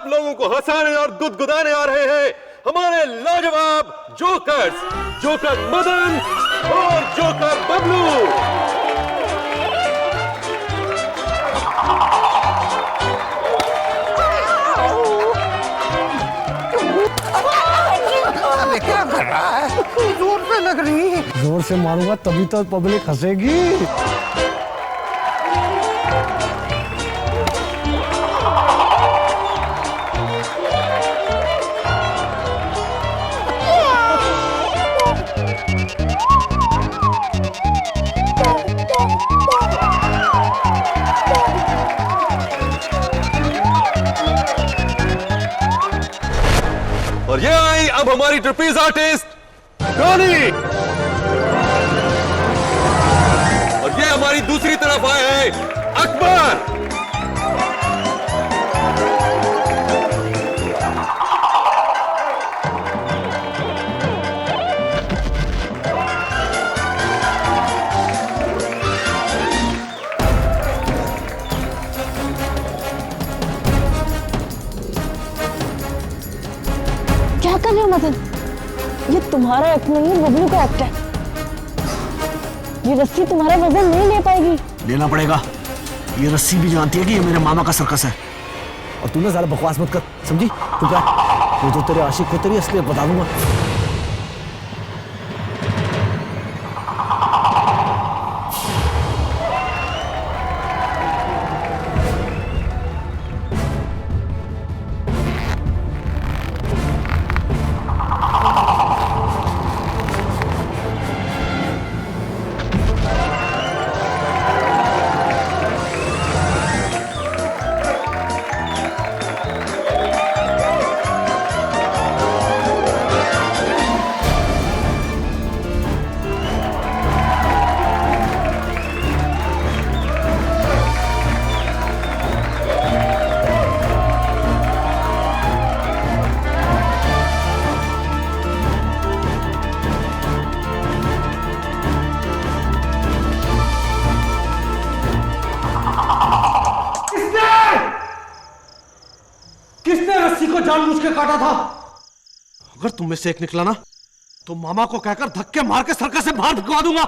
आप लोगों को हंसाने और गुदगुदाने आ रहे हैं हमारे लाजवाब जोकर्स, जोकर मदन और जोकर बबलू। क्या कर रहा है? जोर से लग रही है। जोर से मारूंगा तभी तो पब्लिक हंसेगी। और ये आई अब हमारी ट्रपेज आर्टिस्ट टोनी। और ये हमारी दूसरी तरफ आए हैं अकबर। क्या कर रहे हो मदन? ये तुम्हारा एक्ट नहीं है, बबलू का एक्ट है। ये रस्सी तुम्हारा वजन नहीं ले पाएगी। लेना पड़ेगा। ये रस्सी भी जानती है कि ये मेरे मामा का सर्कस है। और तू ना ज़्यादा बकवास मत कर, समझी? तू क्या? वो तो तेरे आशिक को तेरी असलियत बता दूंगा। किसने रस्सी को जानबूझ के काटा था? अगर तुम में से एक निकला ना तो मामा को कहकर धक्के मार के सर्कस से बाहर भिजवा दूंगा।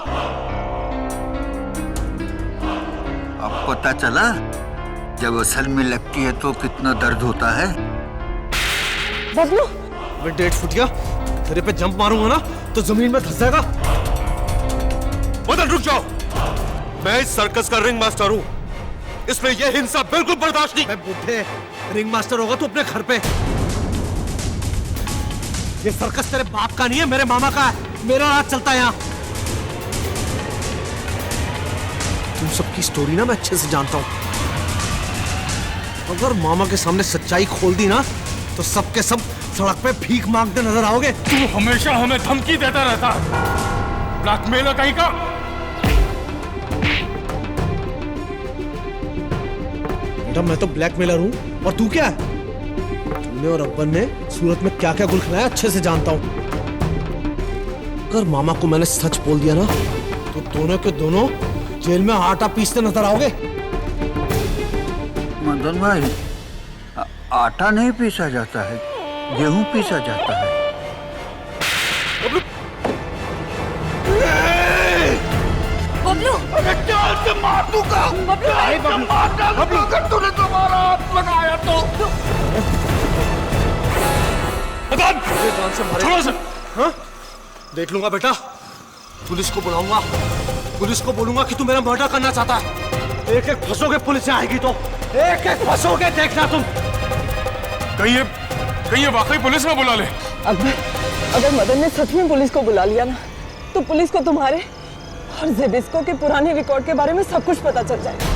अब पता चला जब असल में लगती है तो कितना दर्द होता है। बबलू, मैं 1.5 फुटिया तेरे पे जंप मारूंगा ना तो जमीन में धंस जाएगा। मदन रुक जाओ, मैं इस सर्कस का रिंग मास्टर हूं, इसमें यह हिंसा बिल्कुल बर्दाश्त नहीं। मैं बुढ़े रिंग मास्टर होगा तो अपने घर पे। ये सर्कस तेरे बाप का नहीं है, मेरे मामा का है। मेरा राज चलता है यहाँ। तुम सबकी स्टोरी ना मैं अच्छे से जानता हूं। अगर मामा के सामने सच्चाई खोल दी ना तो सबके सब सड़क पे भीख मांगते नजर आओगे। तू हमेशा हमें धमकी देता रहता, ब्लैकमेलर कहीं का। बेटा मैं तो ब्लैकमेलर हूं और तू क्या है? तूने और अब्बन ने सूरत में क्या क्या गुल खिलाया अच्छे से जानता हूं। अगर मामा को मैंने सच बोल दिया ना तो दोनों के दोनों जेल में आटा पीसते नजर आओगे। मदन भाई, आटा नहीं पीसा जाता है, गेहूं पीसा जाता है। बबलू, मैं जान से मार दूंगा। बबलू, मार डालूंगा अगर तूने दोबारा हाथ लगाया तो। मदन, जान से मारे। छोड़ो से। हाँ? देख लूंगा बेटा, पुलिस को बुलाऊंगा, पुलिस को बोलूंगा कि तू मेरा मर्डर करना चाहता है। एक एक फंसोगे, पुलिस आएगी तो एक एक फंसोगे, देखना तुम। कहीं ये वाकई पुलिस ना बुला ले। अगर मदन ने सच में पुलिस को बुला लिया ना तो पुलिस को तुम्हारे और जेबिस्को के पुराने रिकॉर्ड के बारे में सब कुछ पता चल जाएगा।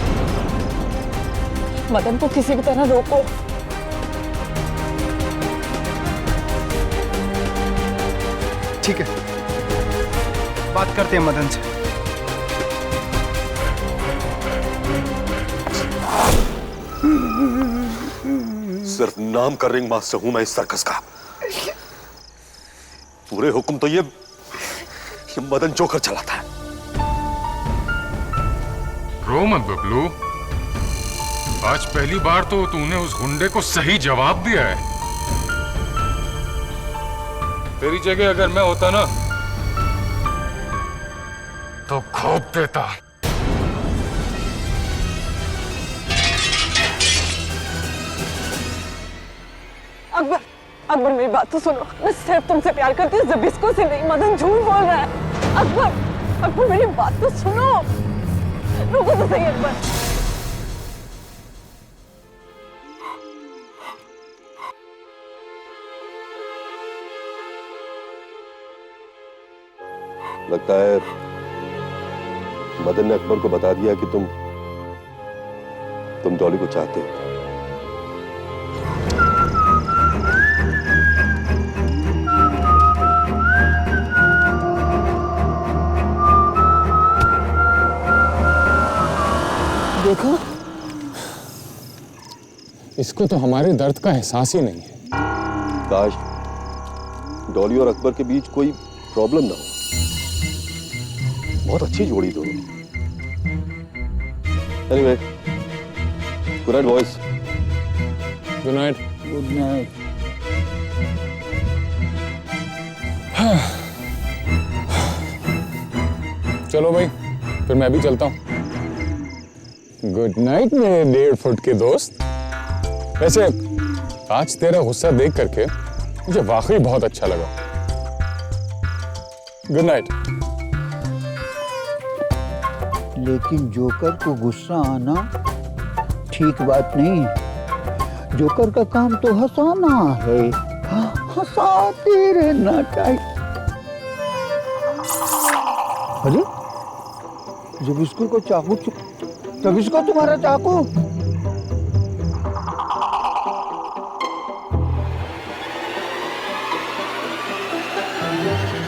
मदन को किसी भी तरह रोको। ठीक है, बात करते हैं मदन से। सिर्फ नाम का रिंग मास्टर हूं मैं इस सर्कस का। पूरे हुक्म तो ये मदन जोकर चलाता है। रो मत बबलू, आज पहली बार तो तूने उस गुंडे को सही जवाब दिया है। तेरी जगह अगर मैं होता ना तो खोप देता। अकबर, अकबर मेरी बात तो सुनो। मैं सिर्फ तुमसे प्यार करती हूँ, ज़बिस्को से नहीं। मदन झूठ बोल रहा है। अकबर, अकबर मेरी बात तो सुनो। रुको तो सही अकबर। लगता है मदन ने अकबर को बता दिया कि तुम डॉली को चाहते हो। देखो, इसको तो हमारे दर्द का एहसास ही नहीं है। काश डॉली और अकबर के बीच कोई प्रॉब्लम ना हो। बहुत अच्छी जोड़ी दोनों। Anyway, good night boys. Good night. Good night. चलो भाई, फिर मैं भी चलता हूँ। गुड नाइट मेरे 1.5 फुट के दोस्त। वैसे आज तेरा गुस्सा देख करके मुझे वाकई बहुत अच्छा लगा। Good night. लेकिन जोकर को गुस्सा आना ठीक बात नहीं है। जोकर का काम तो हंसाना है। हंसाते रहना चाहिए। अरे जब इसको चाकू, तब इसको तुम्हारा चाकू।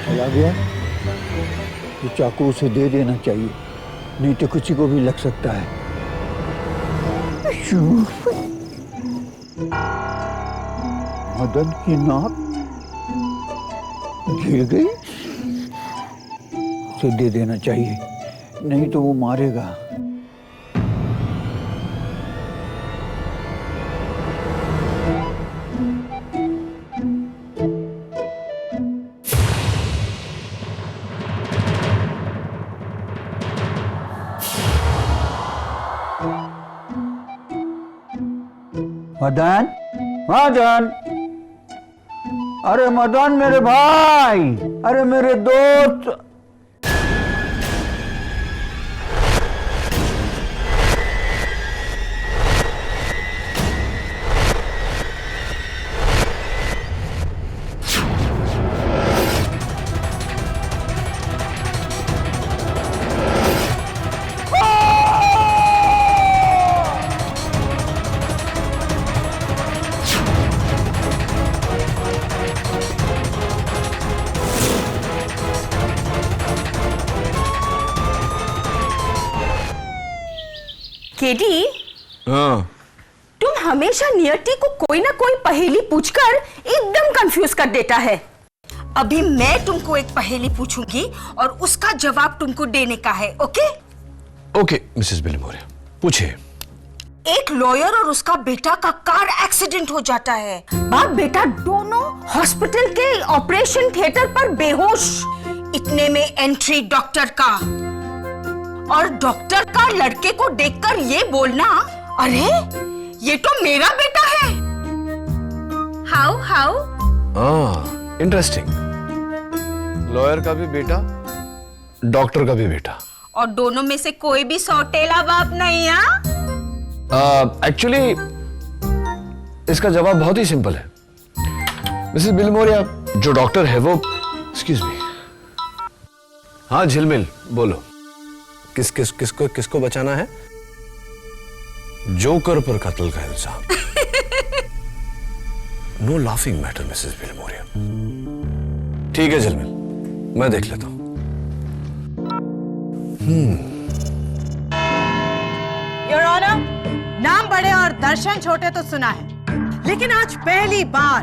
चला गया। ये चाकू उसे दे देना चाहिए, नहीं तो किसी को भी लग सकता है। मदन की नाक गिर गई। उसे दे देना चाहिए, नहीं तो वो मारेगा। मदन, मदन, अरे मदन मेरे भाई, अरे मेरे दोस्त। केडी, हाँ। तुम हमेशा नियति को कोई ना कोई पहेली पूछकर एकदम कंफ्यूज कर देता है। अभी मैं तुमको एक पहेली पूछूंगी और उसका जवाब तुमको देने का है, ओके? ओके मिसेस बिलमोरिया, पूछिए। एक लॉयर और उसका बेटा का कार एक्सीडेंट हो जाता है। बाप बेटा दोनों हॉस्पिटल के ऑपरेशन थिएटर पर बेहोश। इतने में एंट्री डॉक्टर का, और डॉक्टर का लड़के को देखकर ये बोलना, अरे ये तो मेरा बेटा है। How interesting. लॉयर का भी बेटा, डॉक्टर का भी बेटा, और दोनों में से कोई भी सौतेला बाप नहीं है। एक्चुअली इसका जवाब बहुत ही सिंपल है मिसेस बिलमोरिया। जो डॉक्टर है वो, एक्सक्यूज मी, हाँ झिलमिल बोलो। किसको बचाना है? जोकर पर कत्ल का इल्जाम। No laughing matter Mrs Bilimoria. ठीक है झिलमिल, मैं देख लेता हूं। योर ऑनर, नाम बड़े और दर्शन छोटे तो सुना है, लेकिन आज पहली बार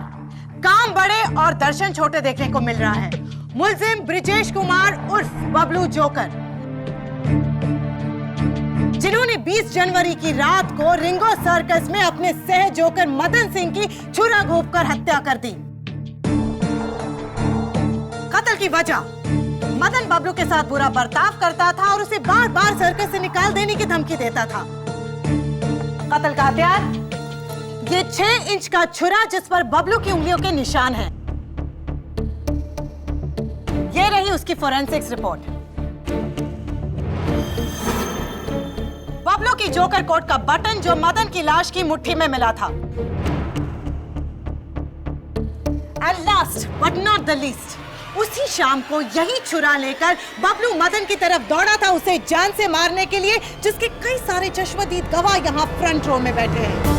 काम बड़े और दर्शन छोटे देखने को मिल रहा है। मुलजिम ब्रिजेश कुमार उर्फ बबलू जोकर, जिन्होंने 20 जनवरी की रात को रिंगो सर्कस में अपने सह जोकर मदन सिंह की छुरा घोंपकर हत्या कर दी। कत्ल की वजह, मदन बबलू के साथ बुरा बर्ताव करता था और उसे बार बार सर्कस से निकाल देने की धमकी देता था। कत्ल का हथियार, ये 6 इंच का छुरा जिस पर बबलू की उंगलियों के निशान हैं। ये रही उसकी फोरेंसिक्स रिपोर्ट। बबलू की जोकर कोट का बटन जो मदन की लाश की मुट्ठी में मिला था। And last but not the least, उसी शाम को यही छुरा लेकर बबलू मदन की तरफ दौड़ा था उसे जान से मारने के लिए, जिसके कई सारे चश्मदीद गवाह यहां फ्रंट रो में बैठे हैं।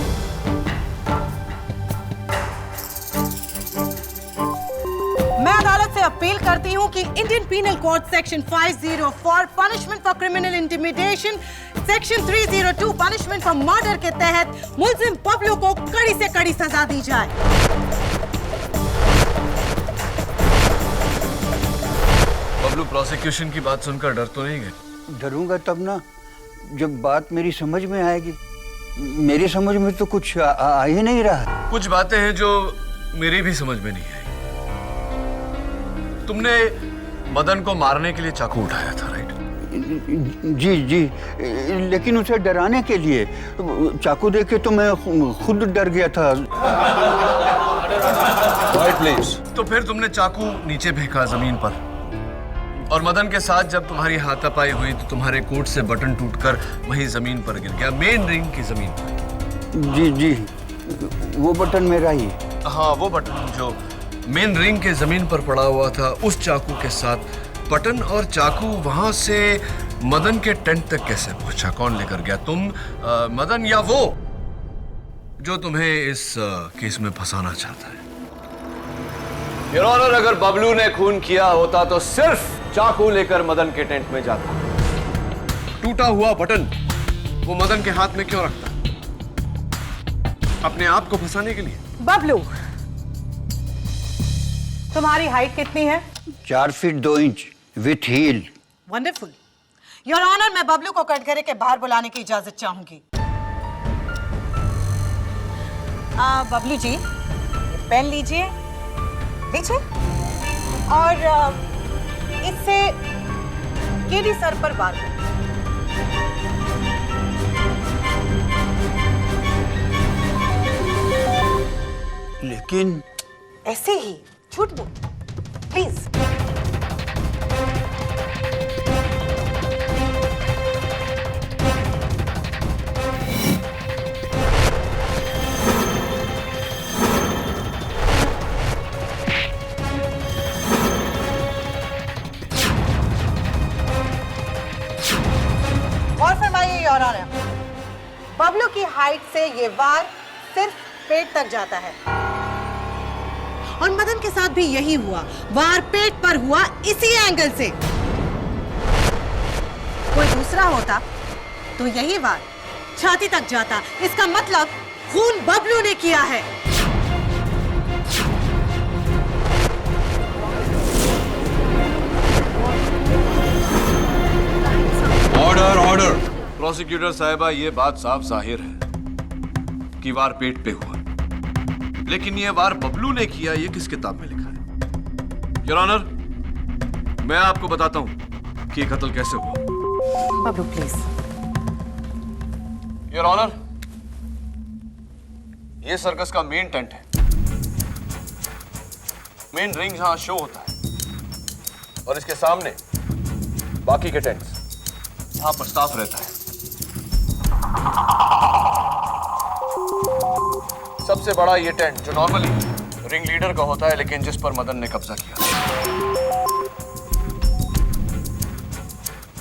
मैं अदालत से अपील करती हूं कि Indian penal code section 504 punishment for criminal intimidation, section 302 punishment for murder के तहत मुल्जिम बबलू को कड़ी से कड़ी सजा दी जाए। बबलू प्रोसिक्यूशन की बात सुनकर डर तो नहीं गए? डरूंगा तब ना जब बात मेरी समझ में आएगी। मेरी समझ में तो कुछ आ ही नहीं रहा। कुछ बातें हैं जो मेरी भी समझ में नहीं आई। तुमने मदन को मारने के लिए चाकू उठाया था, राइट? जी जी, लेकिन उसे डराने के लिए। चाकू देख के तो मैं खुद डर गया था। Right, please. तो फिर तुमने चाकू नीचे फेंका जमीन पर, और मदन के साथ जब तुम्हारी हाथापाई हुई तो तुम्हारे कोट से बटन टूटकर वही जमीन पर गिर गया, मेन रिंग की जमीन पर। जी जी, वो बटन मेरा ही। हाँ, वो बटन जो मेन रिंग के जमीन पर पड़ा हुआ था, उस चाकू के साथ बटन और चाकू वहां से मदन के टेंट तक कैसे पहुंचा? कौन लेकर गया? तुम, मदन, या वो जो तुम्हें इस केस में फंसाना चाहता है? योर ऑनर, अगर बबलू ने खून किया होता तो सिर्फ चाकू लेकर मदन के टेंट में जाता। टूटा हुआ बटन वो मदन के हाथ में क्यों रखता? अपने आप को फंसाने के लिए। बबलू, तुम्हारी हाइट कितनी है? 4 feet 2 inch with heel. Wonderful. Your honour, मैं बबलू को कटघरे के बाहर बुलाने की इजाजत चाहूंगी। बबलू जी, पेन लीजिए, और इससे केडी सर पर वार करें। लेकिन ऐसे ही झूठ बोल, प्लीज। और फरमाइए योर ऑनर, बबलू की हाइट से ये वार सिर्फ पेट तक जाता है, और मदन के साथ भी यही हुआ। वार पेट पर हुआ इसी एंगल से। कोई दूसरा होता तो यही वार छाती तक जाता। इसका मतलब खून बबलू ने किया है। Order, order. प्रोसिक्यूटर साहिबा, ये बात साफ जाहिर है कि वार पेट पे हुआ, लेकिन ये वार बबलू ने किया, ये किस किताब में लिखा है? योर ऑनर, मैं आपको बताता हूं कि ये कत्ल कैसे हुआ। बबलू प्लीज। योर ऑनर, ये सर्कस का मेन टेंट है, मेन रिंग जहां शो होता है, और इसके सामने बाकी के टेंट्स जहां पर स्टाफ रहता है। सबसे बड़ा ये टेंट जो नॉर्मली रिंग लीडर का होता है, लेकिन जिस पर मदन ने कब्जा किया।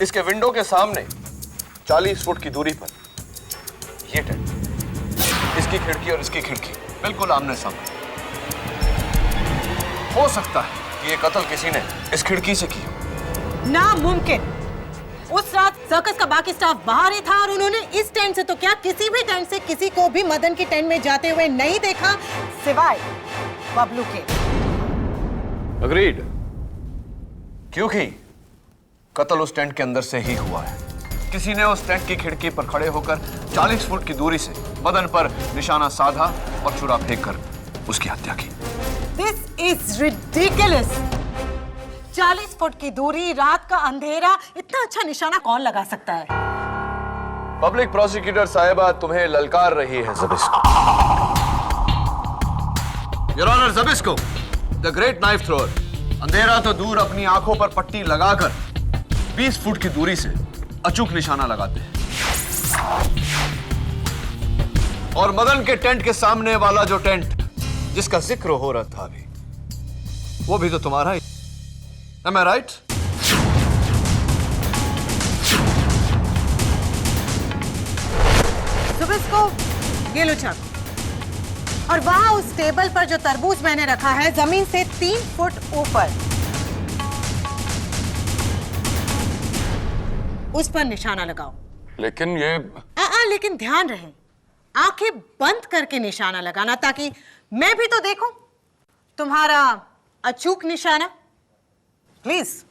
इसके विंडो के सामने 40 फुट की दूरी पर ये टेंट, इसकी खिड़की और इसकी खिड़की बिल्कुल आमने सामने। हो सकता है कि ये कत्ल किसी ने इस खिड़की से की हो। नामुमकिन। उस रात सर्कस का बाकी स्टाफ बाहर ही था, और उन्होंने इस टेंट से तो क्या किसी भी टेंट से किसी को भी मदन की टेंट में जाते हुए नहीं देखा, सिवाय बबलू के। अग्रीड, क्योंकि कत्ल उस टेंट के अंदर से ही हुआ है। किसी ने उस टेंट की खिड़की पर खड़े होकर 40 फुट की दूरी से मदन पर निशाना साधा और छुरा फेंक कर उसकी हत्या की। This is ridiculous. 40 फुट की दूरी, रात का अंधेरा, इतना अच्छा निशाना कौन लगा सकता है? पब्लिक प्रोसिक्यूटर साहिबा तुम्हें ललकार रही है Zabisko. Your honour, Zabisko the great knife thrower अंधेरा तो दूर अपनी आंखों पर पट्टी लगाकर 20 फुट की दूरी से अचूक निशाना लगाते हैं। और मदन के टेंट के सामने वाला जो टेंट जिसका जिक्र हो रहा था अभी, वो भी तो तुम्हारा ही। Am I right? ज़बिस्को, ये लो चाकू। और वहां उस टेबल पर जो तरबूज मैंने रखा है, जमीन से 3 फुट ऊपर, उस पर निशाना लगाओ। लेकिन ये लेकिन ध्यान रहे, आंखें बंद करके निशाना लगाना, ताकि मैं भी तो देखूं तुम्हारा अचूक निशाना। प्लीज।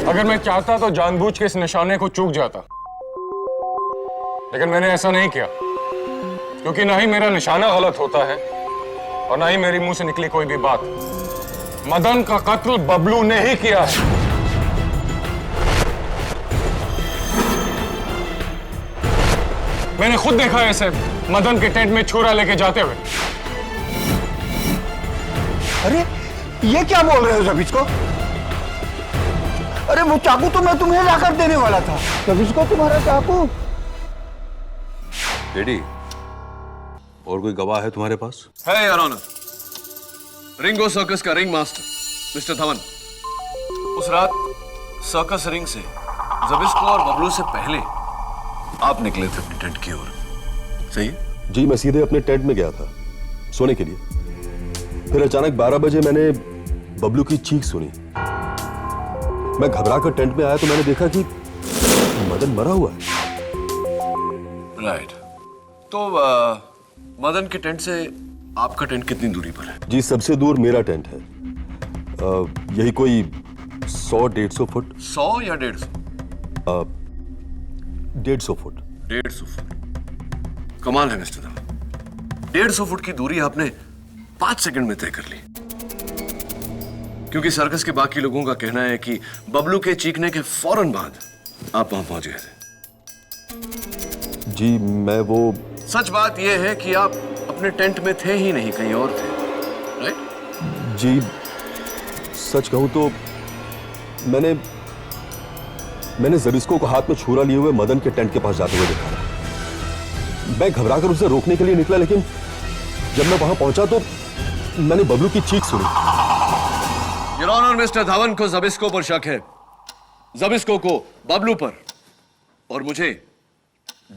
अगर मैं चाहता तो जानबूझ के इस निशाने को चूक जाता, लेकिन मैंने ऐसा नहीं किया, क्योंकि ना ही मेरा निशाना गलत होता है और ना ही मेरी मुंह से निकली कोई भी बात। मदन का कत्ल बबलू ने ही किया है। मैंने खुद देखा है इसे मदन के टेंट में छुरा लेके जाते हुए। अरे ये क्या बोल रहे हो ज़बिस्को? अरे वो चाकू तो मैं तुम्हें लाकर देने वाला था। ज़बिस्को, तुम्हारा चाकू। डैडी, और कोई गवाह है तुम्हारे पास? है योर ऑनर, रिंगो सर्कस का रिंग मास्टर मिस्टर धवन। उस रात सर्कस रिंग से ज़बिस्को और बबलू से पहले आप निकले थे अपनी टेंट की ओर, सही है? जी, मैं सीधे अपने टेंट में गया था सोने के लिए। फिर अचानक 12 बजे मैंने बबलू की चीख सुनी। मैं घबरा कर टेंट में आया तो मैंने देखा कि मदन मरा हुआ है। राइट। तो मदन के टेंट से आपका टेंट कितनी दूरी पर है? जी, सबसे दूर मेरा टेंट है। यही कोई 100-150 फुट। 100 या 150? 150 फुट। 150 फुट। कमाल है मिस्टर धवन, 150 फुट की दूरी आपने 5 सेकंड में तय कर ली। क्योंकि सर्कस के बाकी लोगों का कहना है कि बबलू के चीखने के फौरन बाद आप वहां पहुंच गए थे। जी, मैं वो। सच बात यह है कि आप अपने टेंट में थे ही नहीं, कहीं और थे, राइट? जी, सच कहूं तो मैंने ज़बिस्को को हाथ में छुरा लिए हुए मदन के टेंट के पास जाते हुए देखा। मैं घबराकर उसे रोकने के लिए निकला, लेकिन जब मैं वहां पहुंचा तो मैंने बबलू की चीख सुनी। योर ऑनर, मिस्टर धवन को ज़बिस्को पर शक है, ज़बिस्को को बबलू पर, और मुझे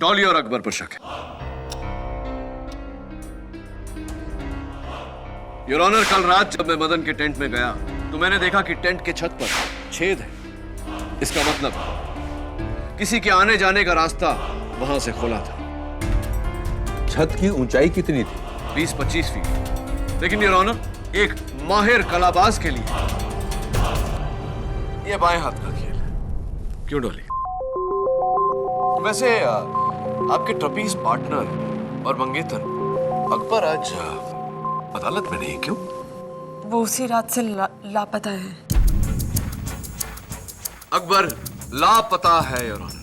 डॉली और अकबर पर शक है। योर ऑनर, कल रात जब मैं मदन के टेंट में गया तो मैंने देखा कि टेंट के छत पर छेद है। इसका मतलब किसी के आने जाने का रास्ता वहां से खोला था। छत की ऊंचाई कितनी थी? 20-25 फीट। लेकिन योर ऑनर, एक माहिर कलाबाज के लिए यह बाएं हाथ का खेल है, क्यों डॉली? वैसे आपके ट्रपीज पार्टनर और मंगेतर अकबर आज अदालत में नहीं, क्यों? वो उसी रात से लापता है। अकबर लापता है योर ऑनर।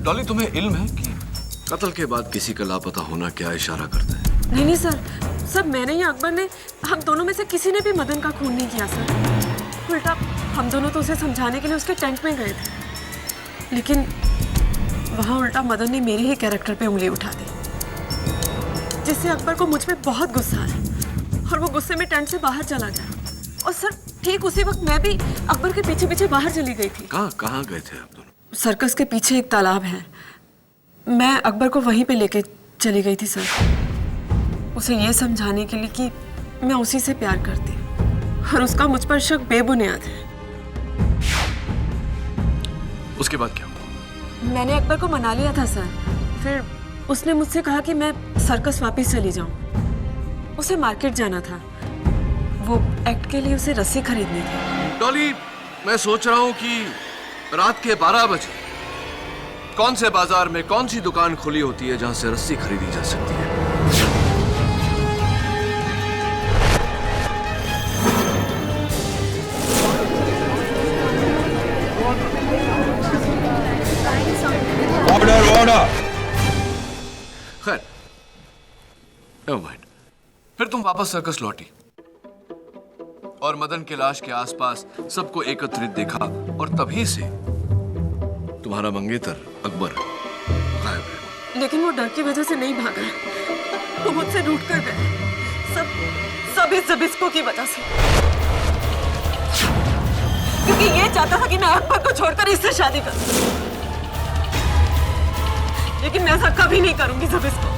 डॉली, तुम्हें इल्म है कि कत्ल के बाद किसी का लापता होना क्या इशारा करता है? नहीं सर, मैंने या अकबर ने हम दोनों में से किसी ने भी मदन का खून नहीं किया सर। उल्टा हम दोनों तो उसे समझाने के लिए उसके टेंट में गए थे, लेकिन वहां उल्टा मदन ने मेरे ही कैरेक्टर पे उंगली उठा दी, जिससे अकबर को मुझ पे बहुत गुस्सा आया और वो गुस्से में टेंट से बाहर चला गया। और सर ठीक उसी वक्त मैं भी अकबर के पीछे पीछे बाहर चली गई थी। कहाँ गए थे आप दोनों? सर्कस के पीछे एक तालाब है, मैं अकबर को वहीं पे लेके चली गई थी सर, उसे ये समझाने के लिए कि मैं उसी से प्यार करती हूँ और उसका मुझ पर शक बेबुनियाद है। उसके बाद क्या हुआ? मैंने अकबर को मना लिया था सर, फिर उसने मुझसे कहा कि मैं सर्कस वापस चली जाऊं। उसे मार्केट जाना था, वो एक्ट के लिए उसे रस्सी खरीदनी थी। डॉली, मैं सोच रहा हूँ कि रात के 12 बजे कौन से बाजार में कौन सी दुकान खुली होती है जहां से रस्सी खरीदी जा सकती है। खैर, never mind। फिर तुम वापस सर्कस लौटी और मदन के लाश के आसपास सबको एकत्रित देखा और तभी से तुम्हारा मंगेतर अकबर गायब है। लेकिन वो डर की वजह से नहीं भागा, वो मुझसे रूठ कर गए, सब इस जबिस्को की वजह से, क्योंकि ये चाहता था कि मैं अकबर को छोड़कर इससे शादी करूं। लेकिन मैं ऐसा कभी नहीं करूंगी जबिस्को।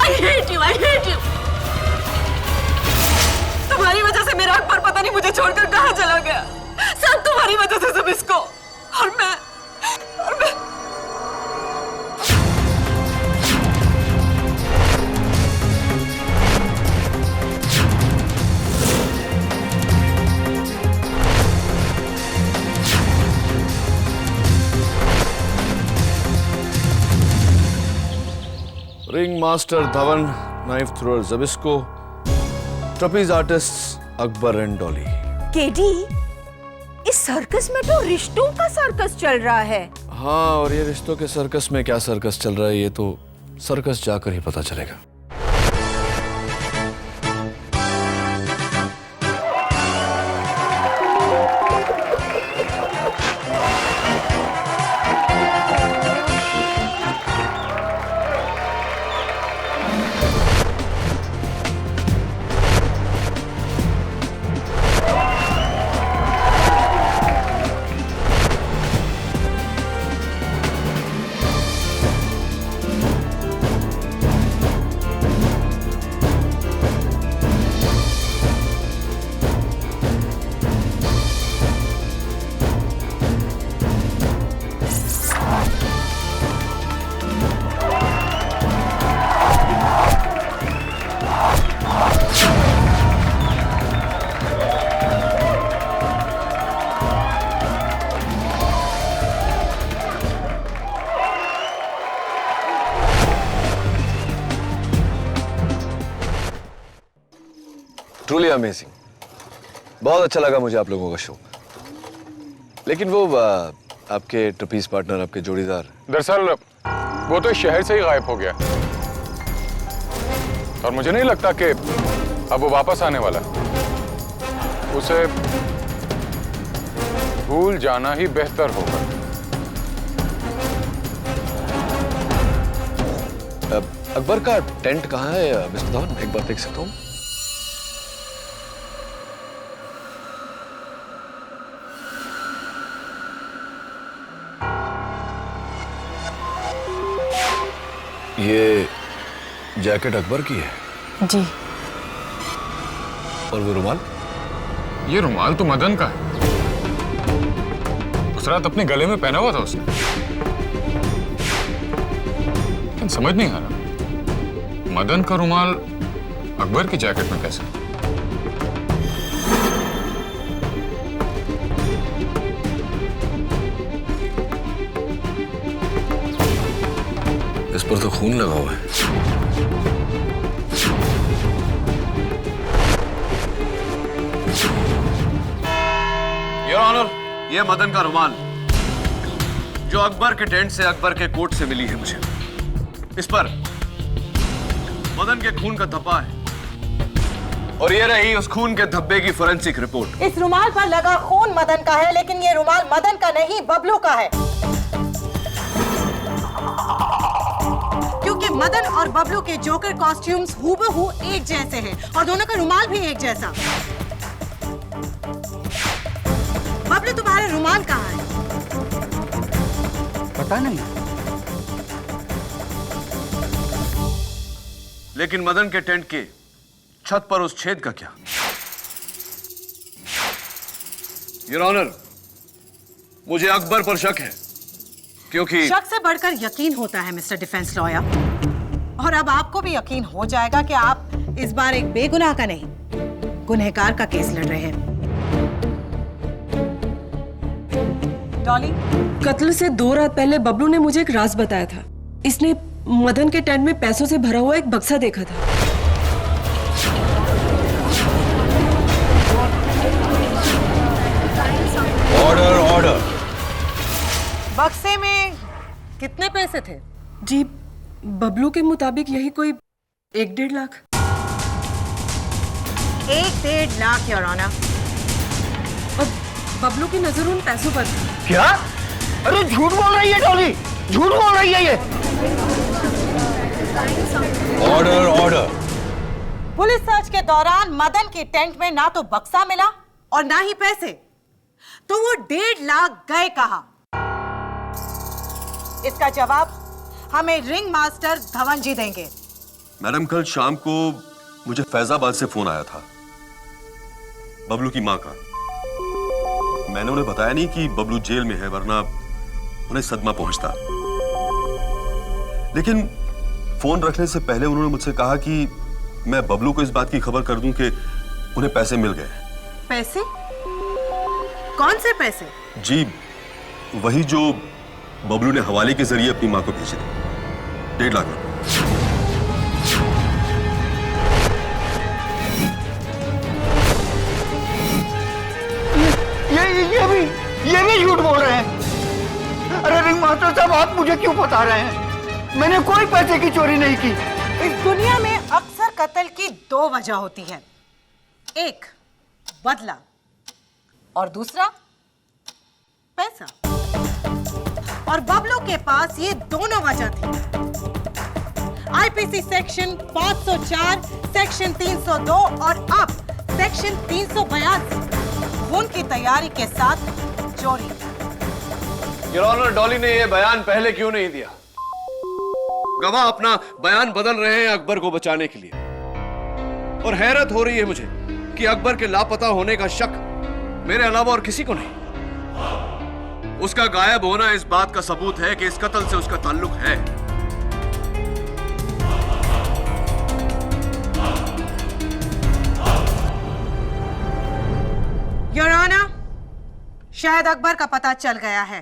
I hate you, I hate you। तुम्हारी वजह से मेरा अकबर पता नहीं मुझे छोड़कर कहां चला गया, सब तुम्हारी वजह से जबिस्को। और मैं ring master Dhawan, knife thrower Zabisko, trapeze artist Akbar and Dolly. KD, इस सर्कस में तो रिश्तों का सर्कस चल रहा है। हाँ, और ये रिश्तों के सर्कस में क्या सर्कस चल रहा है ये तो सर्कस जाकर ही पता चलेगा। ट्रूली अमेजिंग, बहुत अच्छा लगा मुझे आप लोगों का शो। लेकिन वो आपके ट्रपीज पार्टनर, आपके जोड़ीदार, दरअसल वो तो इस शहर से ही गायब हो गया और मुझे नहीं लगता कि अब वो वापस आने वाला। उसे भूल जाना ही बेहतर होगा। अकबर का टेंट कहाँ है मिस्टर धवन, एक बार देख सकता हूँ? ये जैकेट अकबर की है? जी। और वो रुमाल? ये रुमाल तो मदन का है, उस रात अपने गले में पहना हुआ था उसने। लेकिन समझ नहीं आ रहा मदन का रुमाल अकबर की जैकेट में कैसे? इस पर तो खून लगा हुआ है। योर ऑनर, ये मदन का रुमाल जो अकबर के टेंट से, अकबर के कोट से मिली है मुझे। इस पर मदन के खून का धब्बा है और ये रही उस खून के धब्बे की फोरेंसिक रिपोर्ट। इस रुमाल पर लगा खून मदन का है, लेकिन ये रुमाल मदन का नहीं, बबलू का है। क्योंकि मदन और बबलू के जोकर कॉस्ट्यूम्स हूबहू एक जैसे हैं और दोनों का रुमाल भी एक जैसा। बबलू, तुम्हारा रुमाल कहाँ है? पता नहीं। लेकिन मदन के टेंट के छत पर उस छेद का क्या? योर ऑनर, मुझे अकबर पर शक है, क्योंकि शक से बढ़कर यकीन होता है मिस्टर डिफेंस लॉयर। और अब आपको भी यकीन हो जाएगा कि आप इस बार एक बेगुनाह का नहीं, गुनहगार का केस लड़ रहे हैं। डॉली, कत्ल से 2 रात पहले बबलू ने मुझे एक राज बताया था। इसने मदन के टेंट में पैसों से भरा हुआ एक बक्सा देखा था। Order order. बक्से में कितने पैसे थे? जी, बबलू के मुताबिक यही कोई 1-1.5 लाख। 1-1.5 lakh your honour. और बबलू की नजर उन पैसों पर थी। क्या? अरे झूठ बोल रही है डॉली, झूठ बोल रही है ये। Order order. पुलिस सर्च के दौरान मदन की टेंट में ना तो बक्सा मिला और ना ही पैसे, तो वो 1.5 लाख गए कहाँ? इसका जवाब हमें रिंग मास्टर धवन जी देंगे। मैडम, कल शाम को मुझे फैजाबाद से फोन आया था बबलू की मां का। मैंने उन्हें बताया नहीं कि बबलू जेल में है, वरना उन्हें सदमा पहुंचता। लेकिन फोन रखने से पहले उन्होंने मुझसे कहा कि मैं बबलू को इस बात की खबर कर दूं कि उन्हें पैसे मिल गए। पैसे? कौन से पैसे? जी, वही जो बबलू ने हवाले के जरिए अपनी मां को भेजे थे, 1.5 लाख रुपए। ये भी झूठ बोल रहे हैं। अरे रिंग मास्टर साहब, आप मुझे क्यों बता रहे हैं? मैंने कोई पैसे की चोरी नहीं की। इस दुनिया में अक्सर कत्ल की 2 वजह होती है, एक बदला और दूसरा पैसा। और बबलू के पास ये दोनों वजह थी। आईपीसी सेक्शन 504, सेक्शन 302 और अब सेक्शन 382 खून की तैयारी के साथ चोरी। योर ऑनर, डॉली ने यह बयान पहले क्यों नहीं दिया? गवाह अपना बयान बदल रहे हैं अकबर को बचाने के लिए। और हैरत हो रही है मुझे कि अकबर के लापता होने का शक मेरे अलावा और किसी को नहीं। उसका गायब होना इस बात का सबूत है कि इस कत्ल से उसका ताल्लुक है। योर ऑनर, शायद अकबर का पता चल गया है।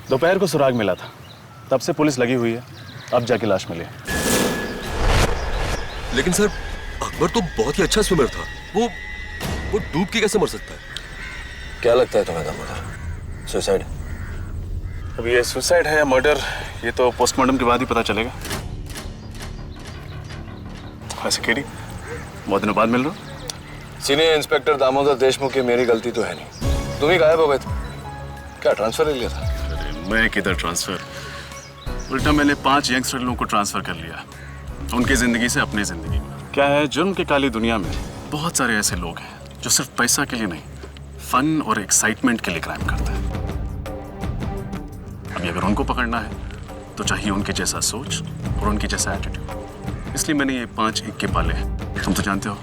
दोपहर को सुराग मिला था, तब से पुलिस लगी हुई है, अब जाके लाश मिली। लेकिन सर, अकबर तो बहुत ही अच्छा स्विमर था। वो डूब के कैसे मर सकता है? क्या लगता है तुम्हें दामोदर? सुसाइड? अब ये सुसाइड है या मर्डर, ये तो पोस्टमार्टम के बाद ही पता चलेगा। वैसे केडी, बहुत दिनों बाद मिल रहा हूं। सीनियर इंस्पेक्टर दामोदर देशमुख की मेरी गलती तो है नहीं, तुम ही गायब हो गए थे। क्या ट्रांसफर ले लिया था? मैं किधर ट्रांसफर, उल्टा मैंने 5 यंगस्टर लोगों को ट्रांसफर कर लिया, उनकी जिंदगी से अपनी जिंदगी में। क्या है, जुर्म की काली दुनिया में बहुत सारे ऐसे लोग हैं जो सिर्फ पैसा के लिए नहीं, फन और एक्साइटमेंट के लिए क्राइम करते हैं। अभी अगर उनको पकड़ना है तो चाहिए उनके जैसा सोच और उनके जैसा एटीट्यूड। इसलिए मैंने ये 5 इक्के पाले हैं। तुम तो जानते हो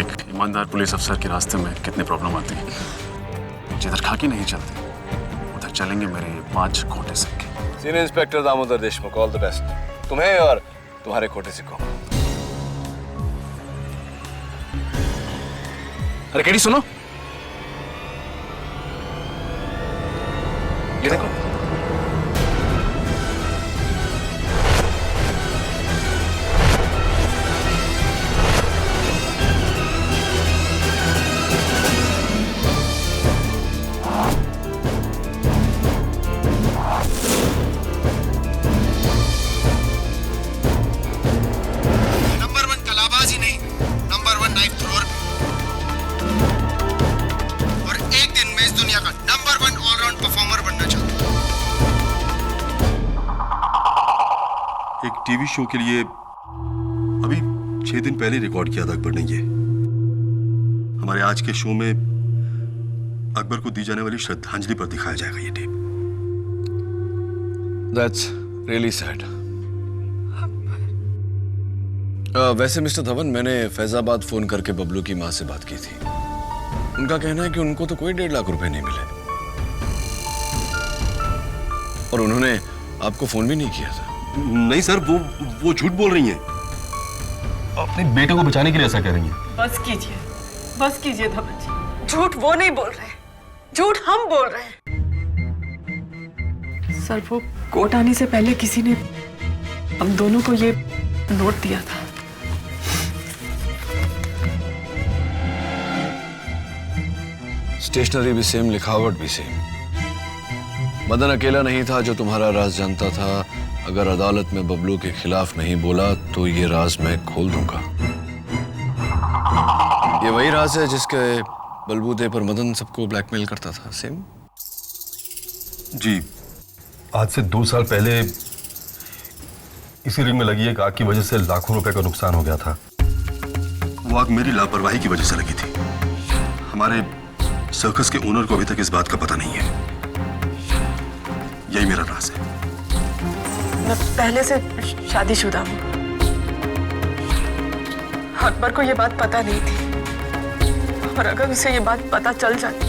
एक ईमानदार पुलिस अफसर के रास्ते में कितनी प्रॉब्लम आती है। जिधर खाकी नहीं चलती उधर चलेंगे मेरे 5 खोटे सिक्के। Senior inspector Damodar Deshmukh, all the best तुम्हें और तुम्हारे खोटे सिक्कों को। अरे केडी सुनो, ये देखो। टीवी शो के लिए अभी 6 दिन पहले रिकॉर्ड किया था अकबर ने ये। हमारे आज के शो में अकबर को दी जाने वाली श्रद्धांजलि पर दिखाया जाएगा ये टेप। That's really sad. वैसे मिस्टर धवन, मैंने फैजाबाद फोन करके बबलू की माँ से बात की थी। उनका कहना है कि उनको तो कोई 1.5 लाख रुपए नहीं मिले और उन्होंने आपको फोन भी नहीं किया था। नहीं सर, वो झूठ बोल रही हैं। अपने बेटे को बचाने के लिए ऐसा कह रही हैं। बस कीजिए धवन जी। झूठ वो नहीं बोल रहे, झूठ हम बोल रहे हैं। सर, वो कोर्ट आने से पहले किसी ने हम दोनों को ये नोट दिया था। स्टेशनरी भी सेम, लिखावट भी सेम। मदन अकेला नहीं था जो तुम्हारा राज जानता था। अगर अदालत में बबलू के खिलाफ नहीं बोला तो ये राज मैं खोल दूंगा। ये वही राज है जिसके बलबूते पर मदन सबको ब्लैकमेल करता था। सेम जी, आज से 2 साल पहले इसी रिंग में लगी एक आग की वजह से लाखों रुपए का नुकसान हो गया था। वो आग मेरी लापरवाही की वजह से लगी थी। हमारे सर्कस के ओनर को अभी तक इस बात का पता नहीं है। यही मेरा राज है। मैं पहले से शादीशुदा हूँ। अकबर को ये बात पता नहीं थी और अगर उसे ये बात पता चल जाती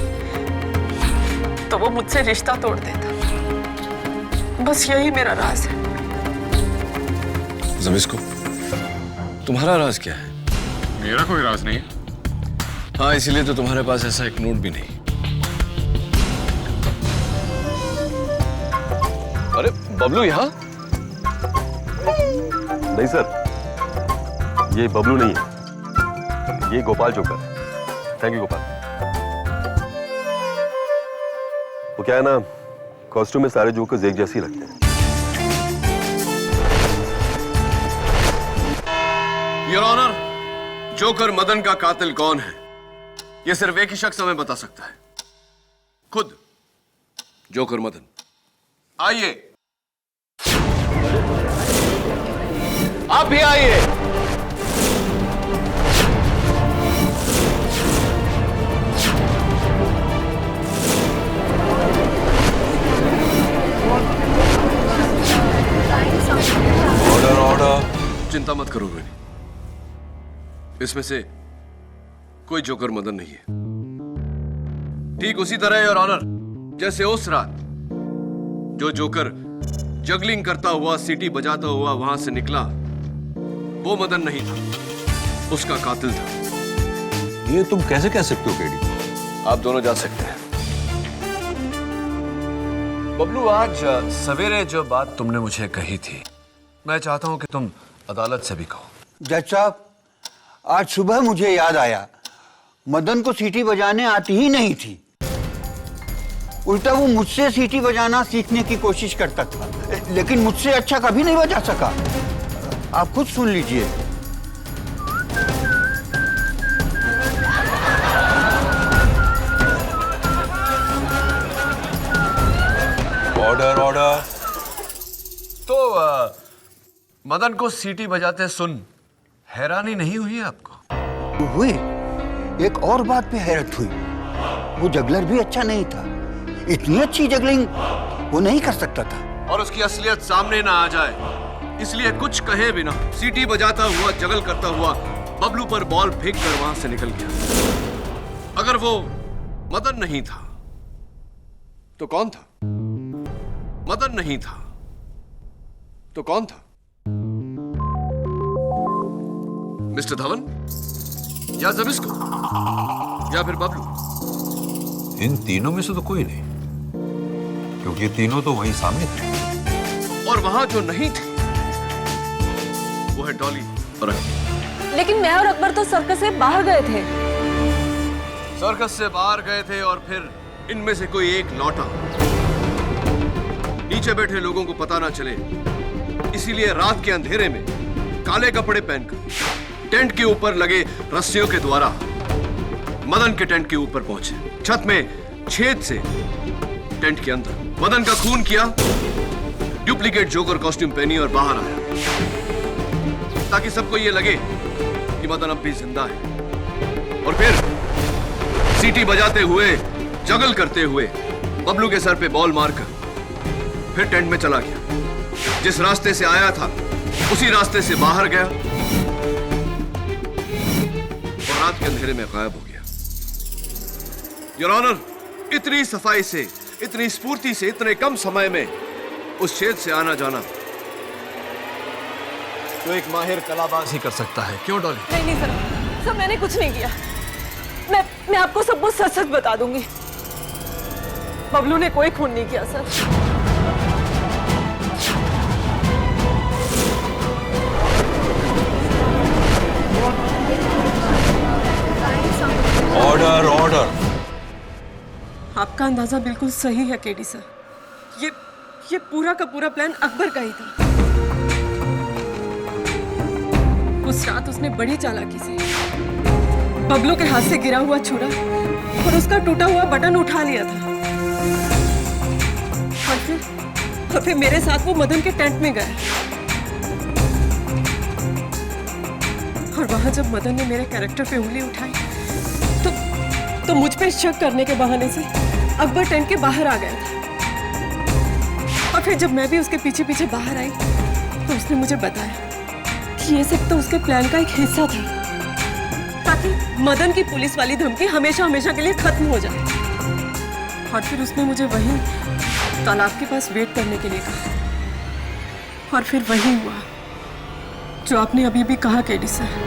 तो वो मुझसे रिश्ता तोड़ देता। बस यही मेरा राज है। ज़बिस्को, तुम्हारा राज क्या है? मेरा कोई राज नहीं है। हाँ, इसीलिए तो तुम्हारे पास ऐसा एक नोट भी नहीं। अरे बबलू यहाँ? नहीं सर, ये बबलू नहीं है, ये गोपाल जोकर है। Thank you Gopal. वो क्या है ना, कॉस्ट्यूम में सारे जोकर्स एक जैसे ही लगते हैं। योर ऑनर, जोकर मदन का कातिल कौन है ये सिर्फ एक ही शख्स हमें बता सकता है, खुद जोकर मदन। आइए, आप भी आइए। Order order. चिंता मत करो रोहिणी, इसमें से कोई जोकर मदन नहीं है। ठीक उसी तरह योर ऑनर, जैसे उस रात जो जोकर जगलिंग करता हुआ, सीटी बजाता हुआ वहां से निकला, वो मदन नहीं था, उसका कातिल था। ये तुम कैसे कह सकते हो केडी? आप दोनों जा सकते हैं। बबलू, आज सवेरे जो बात तुमने मुझे कही थी, मैं चाहता हूं कि तुम अदालत से भी कहो। जज साहब, आज सुबह मुझे याद आया, मदन को सीटी बजाने आती ही नहीं थी। उल्टा वो मुझसे सीटी बजाना सीखने की कोशिश करता था, लेकिन मुझसे अच्छा कभी नहीं बजा सका। आप खुद सुन लीजिए। Order order. तो मदन को सीटी बजाते सुन हैरानी नहीं हुई आपको? हुई। एक और बात पे हैरत हुई, वो जगलर भी अच्छा नहीं था। इतनी अच्छी जगलिंग वो नहीं कर सकता था। और उसकी असलियत सामने ना आ जाए इसलिए कुछ कहे बिना सीटी बजाता हुआ, जगल करता हुआ बबलू पर बॉल फेंक कर वहां से निकल गया। अगर वो मदन नहीं था तो कौन था? मदन नहीं था तो कौन था? मिस्टर धवन या ज़बिस्को या फिर बबलू? इन तीनों में से तो कोई नहीं, क्योंकि ये तीनों तो वहीं सामने थे। और वहां जो नहीं थे वो है डॉली और अकबर। लेकिन मैं और अकबर तो सर्कस से बाहर गए थे। सर्कस से बाहर गए थे और फिर इनमें से कोई एक लौटा। नीचे बैठे लोगों को पता ना चले इसीलिए रात के अंधेरे में काले कपड़े पहनकर टेंट के ऊपर लगे रस्सियों के द्वारा मदन के टेंट के ऊपर पहुंचे। छत में छेद से टेंट के अंदर मदन का खून किया, डुप्लीकेट जोकर कॉस्ट्यूम पहनी और बाहर आया, ताकि सबको ये लगे कि मदन अब भी जिंदा है। और फिर सीटी बजाते हुए, जगल करते हुए बबलू के सर पे बॉल मारकर फिर टेंट में चला गया। जिस रास्ते से आया था उसी रास्ते से बाहर गया और रात के अंधेरे में गायब हो गया। योर ऑनर, इतनी सफाई से, इतनी स्फूर्ति से, इतने कम समय में उस छेद से आना जाना तो एक माहिर कलाबाज ही कर सकता है। क्यों डॉली? नहीं सर, सर मैंने कुछ नहीं किया। मैं आपको सब कुछ सच सच बता दूंगी। बबलू ने कोई खून नहीं किया सर। Order order. आपका अंदाजा बिल्कुल सही है केडी सर। ये पूरा का पूरा प्लान अकबर का ही था। उस रात उसने बड़ी चालाकी से बबलू के हाथ से गिरा हुआ छुरा और उसका टूटा हुआ बटन उठा लिया था और फिर मेरे साथ वो मदन के टेंट में गया। और वहां जब मदन ने मेरे कैरेक्टर पे उंगली उठाई तो मुझ पे शक करने के बहाने से अकबर टेंट के बाहर आ गया था। और फिर जब मैं भी उसके पीछे पीछे बाहर आई तो उसने मुझे बताया कि ये सब तो उसके प्लान का एक हिस्सा था, ताकि मदन की पुलिस वाली धमकी हमेशा हमेशा के लिए खत्म हो जाए। और फिर उसने मुझे वहीं तालाब के पास वेट करने के लिए कहा। और फिर वही हुआ जो आपने अभी भी कहा केडी सर।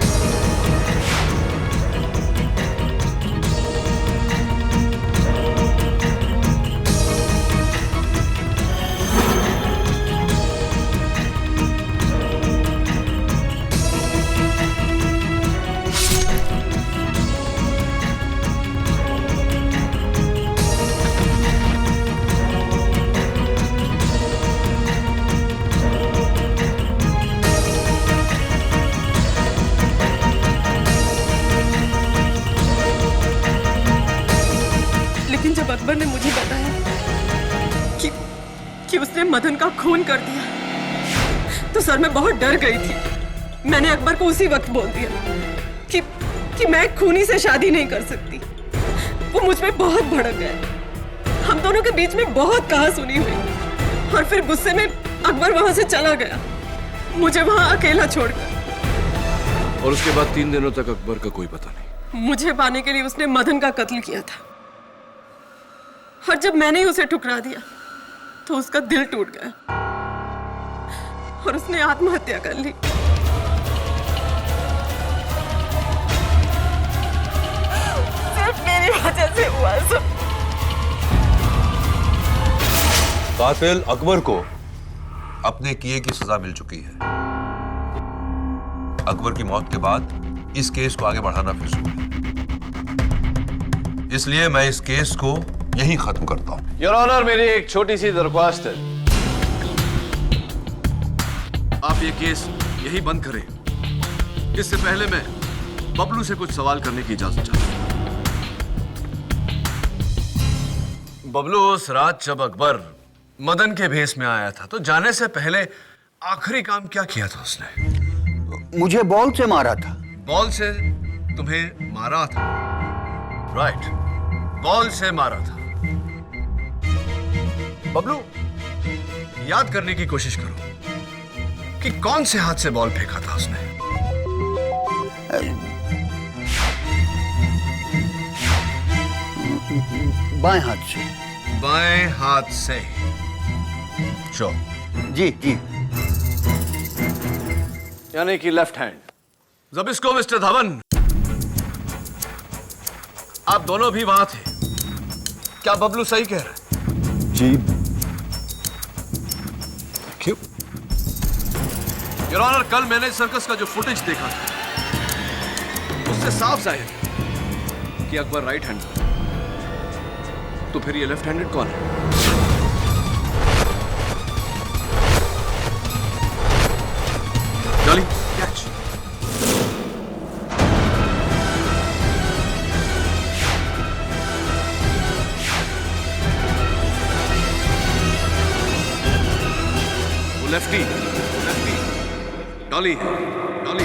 जब अकबर ने मुझे बताया कि उसने मदन का खून कर दिया तो सर मैं बहुत डर गई थी। मैंने अकबर को उसी वक्त बोल दिया कि मैं खूनी से शादी नहीं कर सकती। वो मुझ पे बहुत भड़क गया। हम दोनों के बीच में बहुत कहा-सुनी हुई और फिर गुस्से में अकबर वहां से चला गया, मुझे वहां अकेला छोड़कर। और उसके बाद 3 दिनों तक अकबर का कोई पता नहीं। मुझे पाने के लिए उसने मदन का कत्ल किया था और जब मैंने ही उसे ठुकरा दिया तो उसका दिल टूट गया और उसने आत्महत्या कर ली। सिर्फ मेरी वजह से हुआ सब। कातिल अकबर को अपने किए की सजा मिल चुकी है। अकबर की मौत के बाद इस केस को आगे बढ़ाना फिजूल है, इसलिए मैं इस केस को यहीं खत्म करता हूं। योर ऑनर, मेरी एक छोटी सी दरख्वास्त है। आप ये केस यही बंद करें। इससे पहले मैं बबलू से कुछ सवाल करने की इजाजत चाहता हूं। बबलू, उस रात जब अकबर मदन के भेस में आया था तो जाने से पहले आखिरी काम क्या किया था उसने? मुझे बॉल से मारा था। बॉल से तुम्हें मारा था? राइट, बॉल से मारा था। बबलू, याद करने की कोशिश करो कि कौन से हाथ से बॉल फेंका था उसने। बाएं हाथ से। बाएं हाथ से। श्योर? जी जी। यानी कि लेफ्ट हैंड। ज़बिस्को मिस्टर धवन, आप दोनों भी वहां थे। क्या बबलू सही कह रहा है? जी। क्यों? योर ऑनर, कल मैंने सर्कस का जो फुटेज देखा था उससे साफ जाहिर है कि अकबर राइट हैंड था। तो फिर ये लेफ्ट हैंडेड कौन है? डॉली, कैच। लेफ्टी डॉली है, Dolly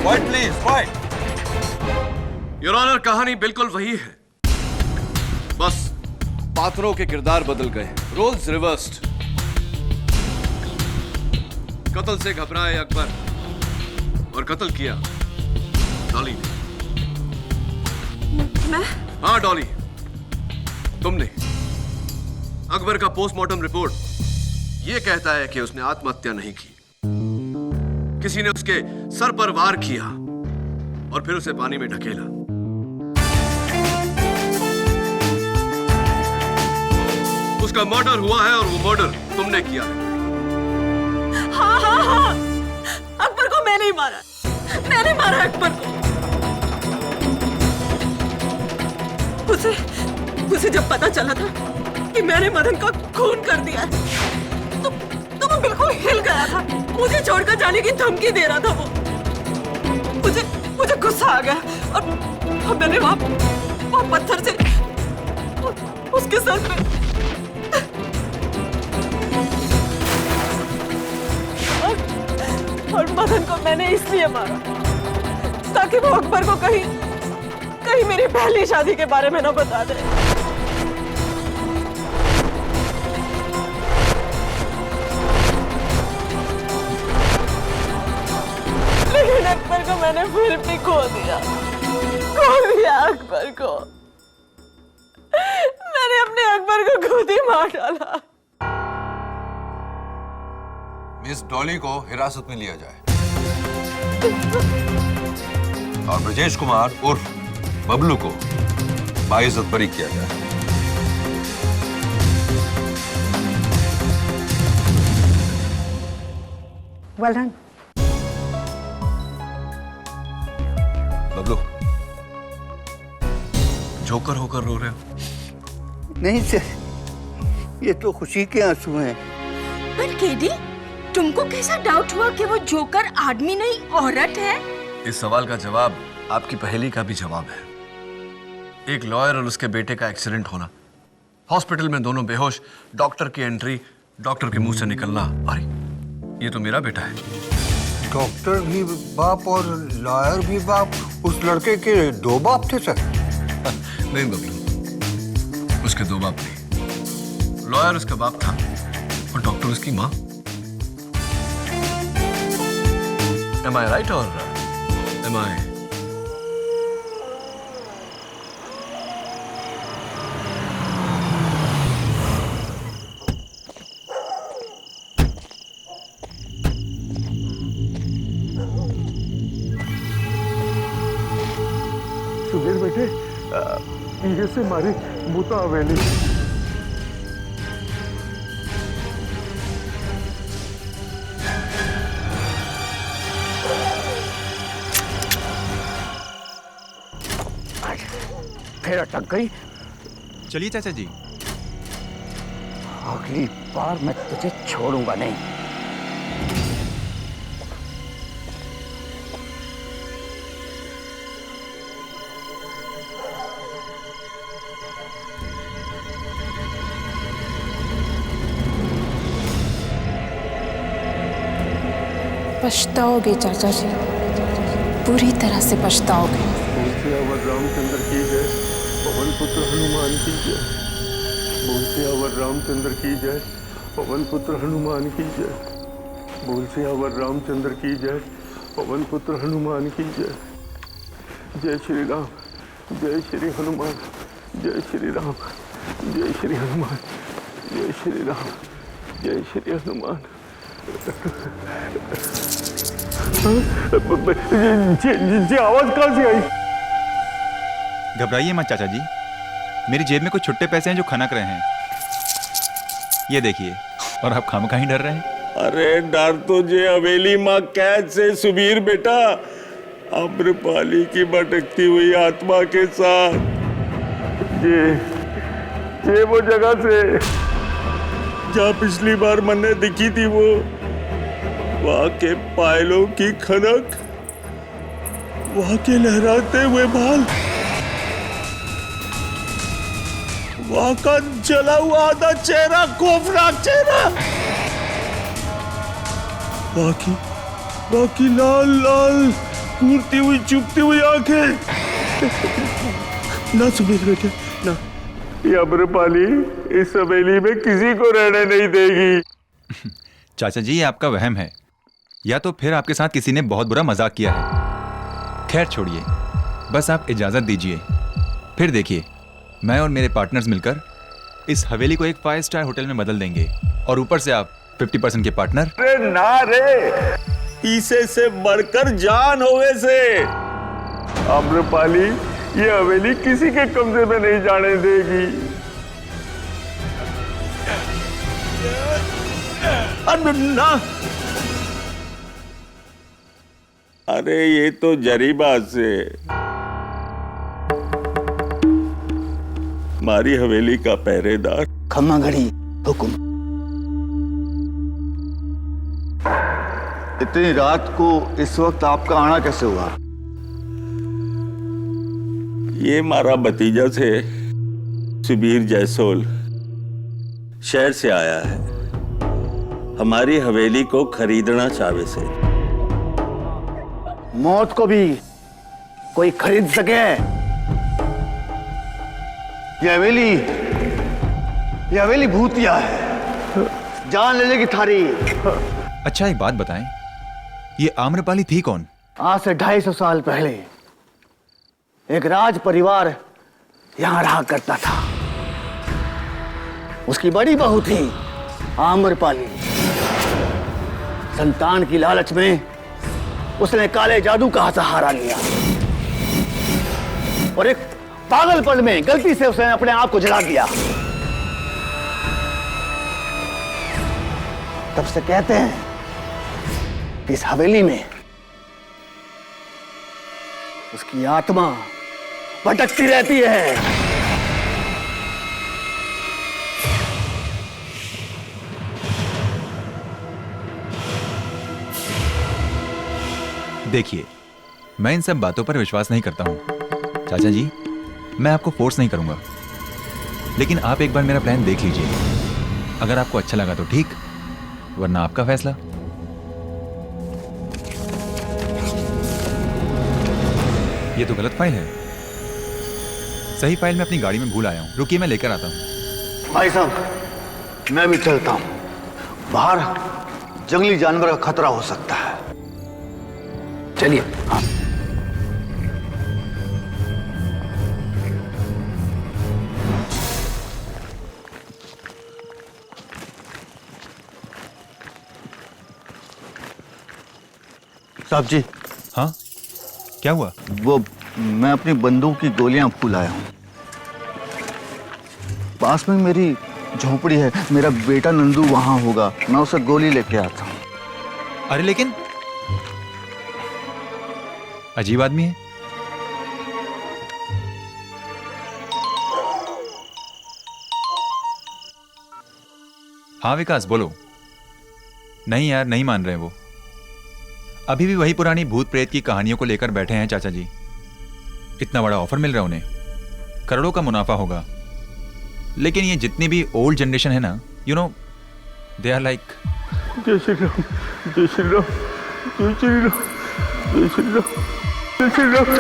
wait please, wait. Your honour, कहानी बिल्कुल वही है, बस पात्रों के किरदार बदल गए, रोल्स रिवर्स्ड। कत्ल से घबराए अकबर और कत्ल किया डॉली ने। मैं? हाँ डॉली, तुमने। अकबर का पोस्टमार्टम रिपोर्ट यह कहता है कि उसने आत्महत्या नहीं की, किसी ने उसके सर पर वार किया और फिर उसे पानी में ढकेला। उसका मर्डर हुआ है और वो मर्डर तुमने किया है। हाँ हाँ हाँ, अकबर को मैंने ही मारा, मैंने मारा अकबर को। उसे जब पता चला था कि मैंने मदन का खून कर दिया है, तो वो बिल्कुल हिल गया था, मुझे छोड़कर जाने की धमकी दे रहा था वो। मुझे गुस्सा आ गया और मैंने वहां पत्थर से उसके सर पे और मदन को मैंने इसलिए मारा ताकि वो अकबर को कहीं मेरी पहली शादी के बारे में ना बता दे। लेकिन अकबर को मैंने फिर भी खो दिया अकबर को। मैंने अपने अकबर को खुद ही मार डाला। मिस डॉली को हिरासत में लिया जाए और ब्रजेश कुमार उर्फ बबलू को बाइज्जत बरी किया जाए। Well done. बबलू, जोकर होकर रो रहे हो? नहीं सर, ये तो खुशी के आंसू हैं। पर केडी, तुमको कैसा डाउट हुआ कि वो जोकर आदमी नहीं औरत है? इस सवाल का जवाब आपकी पहेली का भी जवाब है। एक लॉयर और उसके बेटे का एक्सीडेंट होना, हॉस्पिटल में दोनों बेहोश, डॉक्टर की एंट्री, डॉक्टर के मुंह से निकलना, अरे ये तो मेरा बेटा है। डॉक्टर भी बाप और लॉयर भी बाप, उस लड़के के दो बाप थे सर? नहीं बबलू, उसके दो बाप नहीं, लॉयर उसका बाप था और डॉक्टर उसकी माँ। Am I right or am I? Sudhir बेटे, ये से मारी बूता हवेली। फिर अटक गई। चलिए चाचा जी। अगली बार मैं तुझे छोड़ूंगा नहीं। पछताओगे चाचा जी, पूरी तरह से पछताओगे। रामचंद्र की जय, पवन पुत्र हनुमान की जय। बोल सियावर रामचंद्र की जय, पवन पुत्र हनुमान की जय। बोल सियावर रामचंद्र की जय, पवन पुत्र हनुमान की जय। जय श्री राम, जय श्री हनुमान, जय श्री राम, जय श्री हनुमान, जय श्री राम, जय श्री हनुमान। जी आवाज कहां से आई? घबराइए मत चाचा जी, मेरी जेब में कुछ छुट्टे पैसे हैं जो खनक रहे हैं, ये देखिए। और आप खामखा ही डर रहे हैं? अरे डर तो जे हवेली माँ कैद से सुबीर बेटा, अम्रपाली की भटकती हुई आत्मा के साथ। ये वो जगह से जहाँ पिछली बार मैंने दिखी थी, वो वहाँ के पायलों की खनक वहां के लहराते हुए बाल, वहां का जला हुआ आधा चेहरा, खौफनाक चेहरा, बाकी लाल लाल कूदती हुई चुभती हुई आंखें। ना सुबीर बेटे ना, ये अम्रपाली इस हवेली में किसी को रहने नहीं देगी। चाचा जी, ये आपका वहम है, या तो फिर आपके साथ किसी ने बहुत बुरा मजाक किया है। खैर छोड़िए, बस आप इजाजत दीजिए, फिर देखिए मैं और मेरे पार्टनर्स मिलकर इस हवेली को एक 5 स्टार होटल में बदल देंगे, और ऊपर से आप 50% के पार्टनर। अरे ना रे, पीसे से बढ़कर जान होवे से। अम्रपाली ये हवेली किसी के कब्जे में नहीं जाने देगी। अरे ना, अरे ये तो जरीबा से हमारी हवेली का पहरेदार। खम्मा घड़ी हुक्म। इतनी रात को इस वक्त आपका आना कैसे हुआ? ये हमारा भतीजा से सुबीर जयसोल शहर से आया है, हमारी हवेली को खरीदना चाहे से। मौत को भी कोई खरीद सके? ये हवेली भूतिया है, जान ले लेगी थारी। अच्छा एक बात बताएं, ये आम्रपाली थी कौन? आज से 250 साल पहले एक राज परिवार यहां रहा करता था। उसकी बड़ी बहू थी आम्रपाली। संतान की लालच में उसने काले जादू का सहारा लिया और एक पागलपन में गलती से उसने अपने आप को जला दिया। तब से कहते हैं कि इस हवेली में उसकी आत्मा भटकती रहती है। देखिए, मैं इन सब बातों पर विश्वास नहीं करता हूं। चाचा जी, मैं आपको फोर्स नहीं करूंगा, लेकिन आप एक बार मेरा प्लान देख लीजिए। अगर आपको अच्छा लगा तो ठीक, वरना आपका फैसला। ये तो गलत फाइल है। सही फाइल मैं अपनी गाड़ी में भूल आया हूं। रुकिए, मैं लेकर आता हूं। भाई साहब, मैं भी चलता हूं। बाहर जंगली जानवर का खतरा हो सकता है। चलिए। हाँ। साहब जी। हाँ, क्या हुआ? वो मैं अपनी बंदूक की गोलियां भूल आया हूं। पास में मेरी झोपड़ी है, मेरा बेटा नंदू वहां होगा, मैं उसे गोली लेके आता हूं। अरे लेकिन अजीब आदमी है। हाँ विकास, बोलो। नहीं यार, नहीं मान रहे वो। अभी भी वही पुरानी भूत प्रेत की कहानियों को लेकर बैठे हैं चाचा जी। इतना बड़ा ऑफर मिल रहा है उन्हें, करोड़ों का मुनाफा होगा। लेकिन ये जितनी भी ओल्ड जनरेशन है ना, you know, they are like. जय श्री राम, जय श्री राम, जय श्री राम, जय श्री राम, जय श्री राम।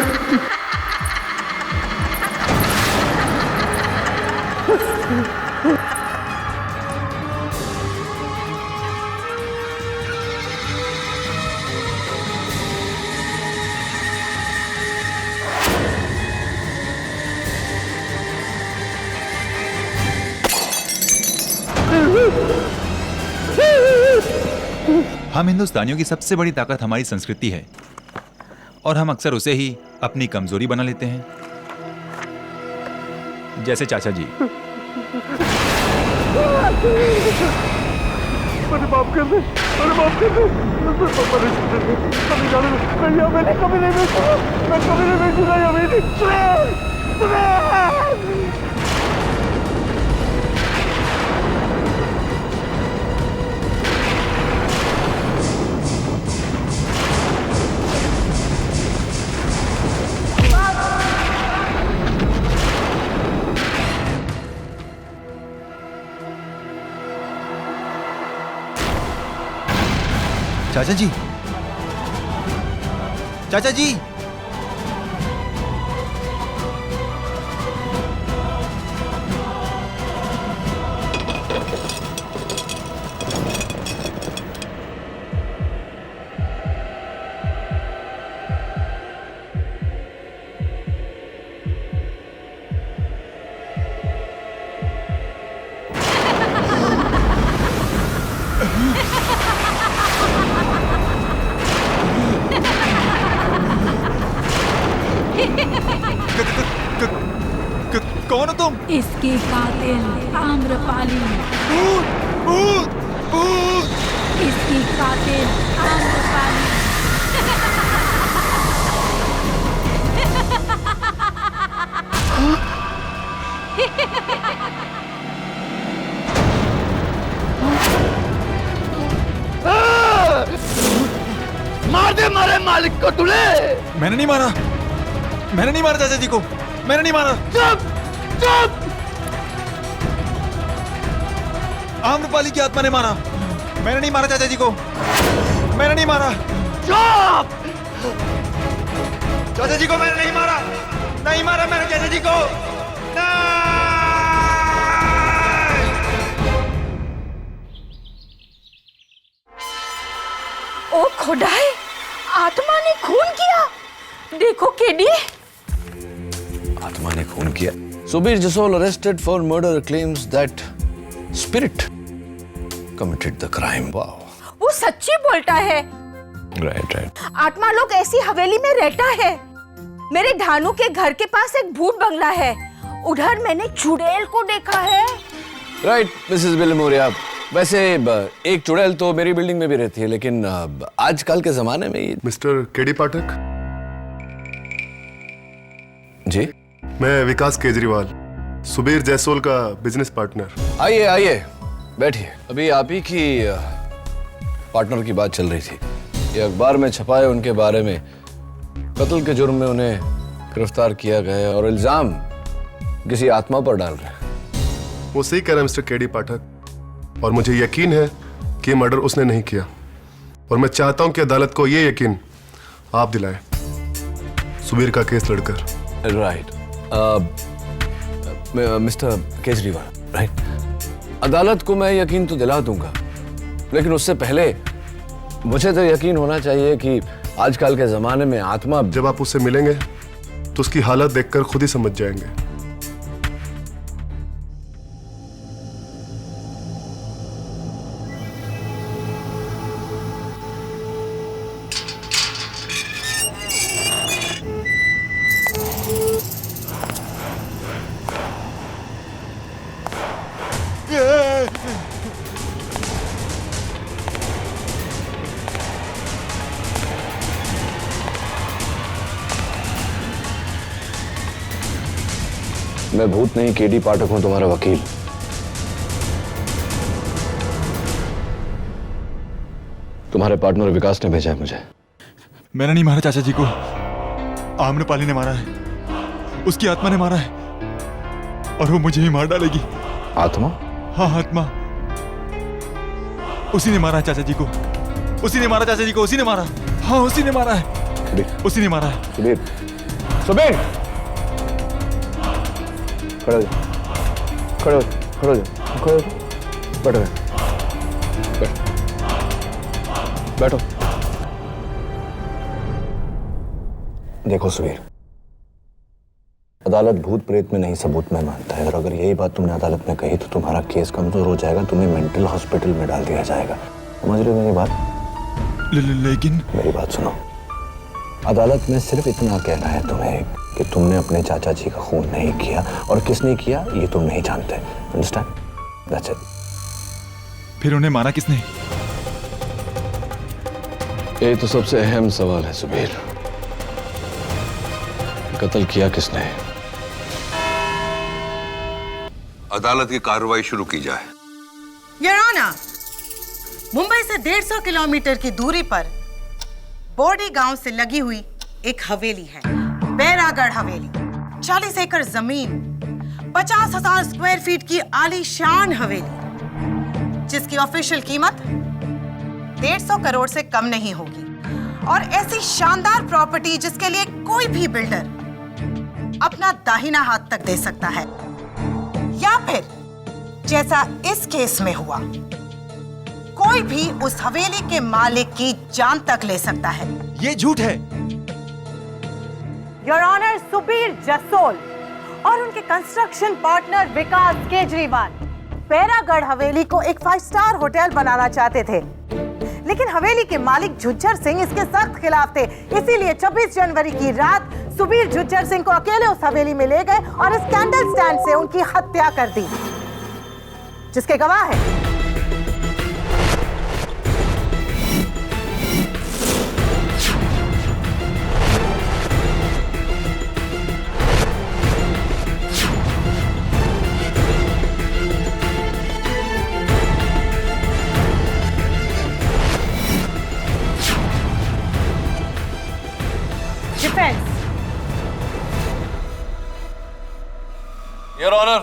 हम हिंदुस्तानियों की सबसे बड़ी ताकत हमारी संस्कृति है, और हम अक्सर उसे ही अपनी कमजोरी बना लेते हैं। जैसे चाचा जी। अरे माफ कर दे, अरे माफ कर दे। मैं कभी नहीं बेचूंगा, मैं कभी नहीं बेचूंगा ये हवेली। चाचा जी, चाचा जी, कौन हो तुम? इसकी कातिल आम्रपाली। भूत, भूत, भूत। इसकी कातिल आम्रपाली। मार दे मारे मालिक को तूने। मैंने नहीं मारा, मैंने नहीं मारा चाचा जी को, मैंने नहीं मारा। चुप चुप। आम्रपाली की आत्मा ने मारा, मैंने नहीं मारा चाचा जी को, मैंने नहीं मारा। चुप। चाचा जी को मैंने नहीं मारा, नहीं मारा मैंने चाचा जी को। ओ खुदाई, आत्मा ने खून किया। देखो केडी, आत्मा ने खून किया। Subir Jasol arrested for murder claims that spirit committed the crime. Wow. वो सच्ची बोलता है। Right, right. आत्मा लोग ऐसी हवेली में रहता है। मेरे धानु के घर के पास एक भूत बंगला है, उधर मैंने चुड़ैल को देखा है। Right, Mrs. Billamoria. वैसे एक चुड़ैल तो मेरी बिल्डिंग में भी रहती है, लेकिन आजकल के जमाने में ये। मिस्टर केडी पाठक जी, मैं विकास केजरीवाल, सुबीर जयसोल का बिजनेस पार्टनर। आइए आइए बैठिए। अभी आप ही की पार्टनर की बात चल रही थी। ये अखबार में छपा है उनके बारे में, कत्ल के जुर्म में उन्हें गिरफ्तार किया गया है और इल्जाम किसी आत्मा पर डाल रहे हैं। वो सही कह रहा है मिस्टर केडी पाठक, और मुझे यकीन है कि ये मर्डर उसने नहीं किया, और मैं चाहता हूं कि अदालत को ये यकीन आप दिलाएं सुबीर का केस लड़कर। Right, mister Kejriwal, right. अदालत को मैं यकीन तो दिला दूंगा, लेकिन उससे पहले मुझे तो यकीन होना चाहिए कि आजकल के जमाने में आत्मा। जब आप उससे मिलेंगे तो उसकी हालत देखकर खुद ही समझ जाएंगे। मैं भूत नहीं, केडी पाठक हूं, तुम्हारा वकील। तुम्हारे पार्टनर विकास ने भेजा है मुझे। मैंने नहीं मारा चाचा जी को, आम्रपाली ने मारा है, उसकी आत्मा ने मारा है, और वो मुझे ही मार डालेगी। आत्मा? हाँ, आत्मा। उसी ने मारा है चाचा जी को, उसी ने मारा चाचा जी को, उसी ने मारा। हाँ, उसी ने मारा है, उसी ने मारा है। सुबीर, सुबीर, खड़े हो जाओ, खड़े हो जाओ, खड़े हो जाओ, खड़े हो जाओ, बैठो, बैठो। देखो सुबीर, अदालत भूत प्रेत में नहीं सबूत में मानता है, और अगर यही बात तुमने अदालत में कही तो तुम्हारा केस कमजोर हो जाएगा, तुम्हें मेंटल हॉस्पिटल में डाल दिया जाएगा। समझ रहे हो मेरी बात? लेकिन मेरी बात सुनो, अदालत में सिर्फ इतना कहना है तुम्हें कि तुमने अपने चाचा जी का खून नहीं किया, और किसने किया ये तुम नहीं जानते। अंडरस्टैंड? That's it. फिर उन्हें मारा किसने? ये तो सबसे अहम सवाल है सुबीर, कत्ल किया किसने? अदालत की कार्रवाई शुरू की जाए। योर ऑनर, मुंबई से 150 किलोमीटर की दूरी पर बोडी गांव से लगी हुई एक हवेली है, बैरागढ़ हवेली। 40 एकड़ जमीन, 50,000 स्क्वायर फीट की आलीशान हवेली, जिसकी ऑफिशियल कीमत 150 करोड़ से कम नहीं होगी। और ऐसी शानदार प्रॉपर्टी जिसके लिए कोई भी बिल्डर अपना दाहिना हाथ तक दे सकता है, या फिर जैसा इस केस में हुआ, कोई भी उस हवेली के मालिक की जान तक ले सकता है। ये झूठ है। योर ऑनर, सुबीर जसोल और उनके कंस्ट्रक्शन पार्टनर विकास केजरीवाल बैरागढ़ हवेली को एक 5 स्टार होटल बनाना चाहते थे, लेकिन हवेली के मालिक झुज्जर सिंह इसके सख्त खिलाफ थे। इसीलिए 26 जनवरी की रात सुबीर झुज्जर सिंह को अकेले उस हवेली में ले गए और इस कैंडल स्टैंड से उनकी हत्या कर दी, जिसके गवाह है डिफेंस। योर ऑनर,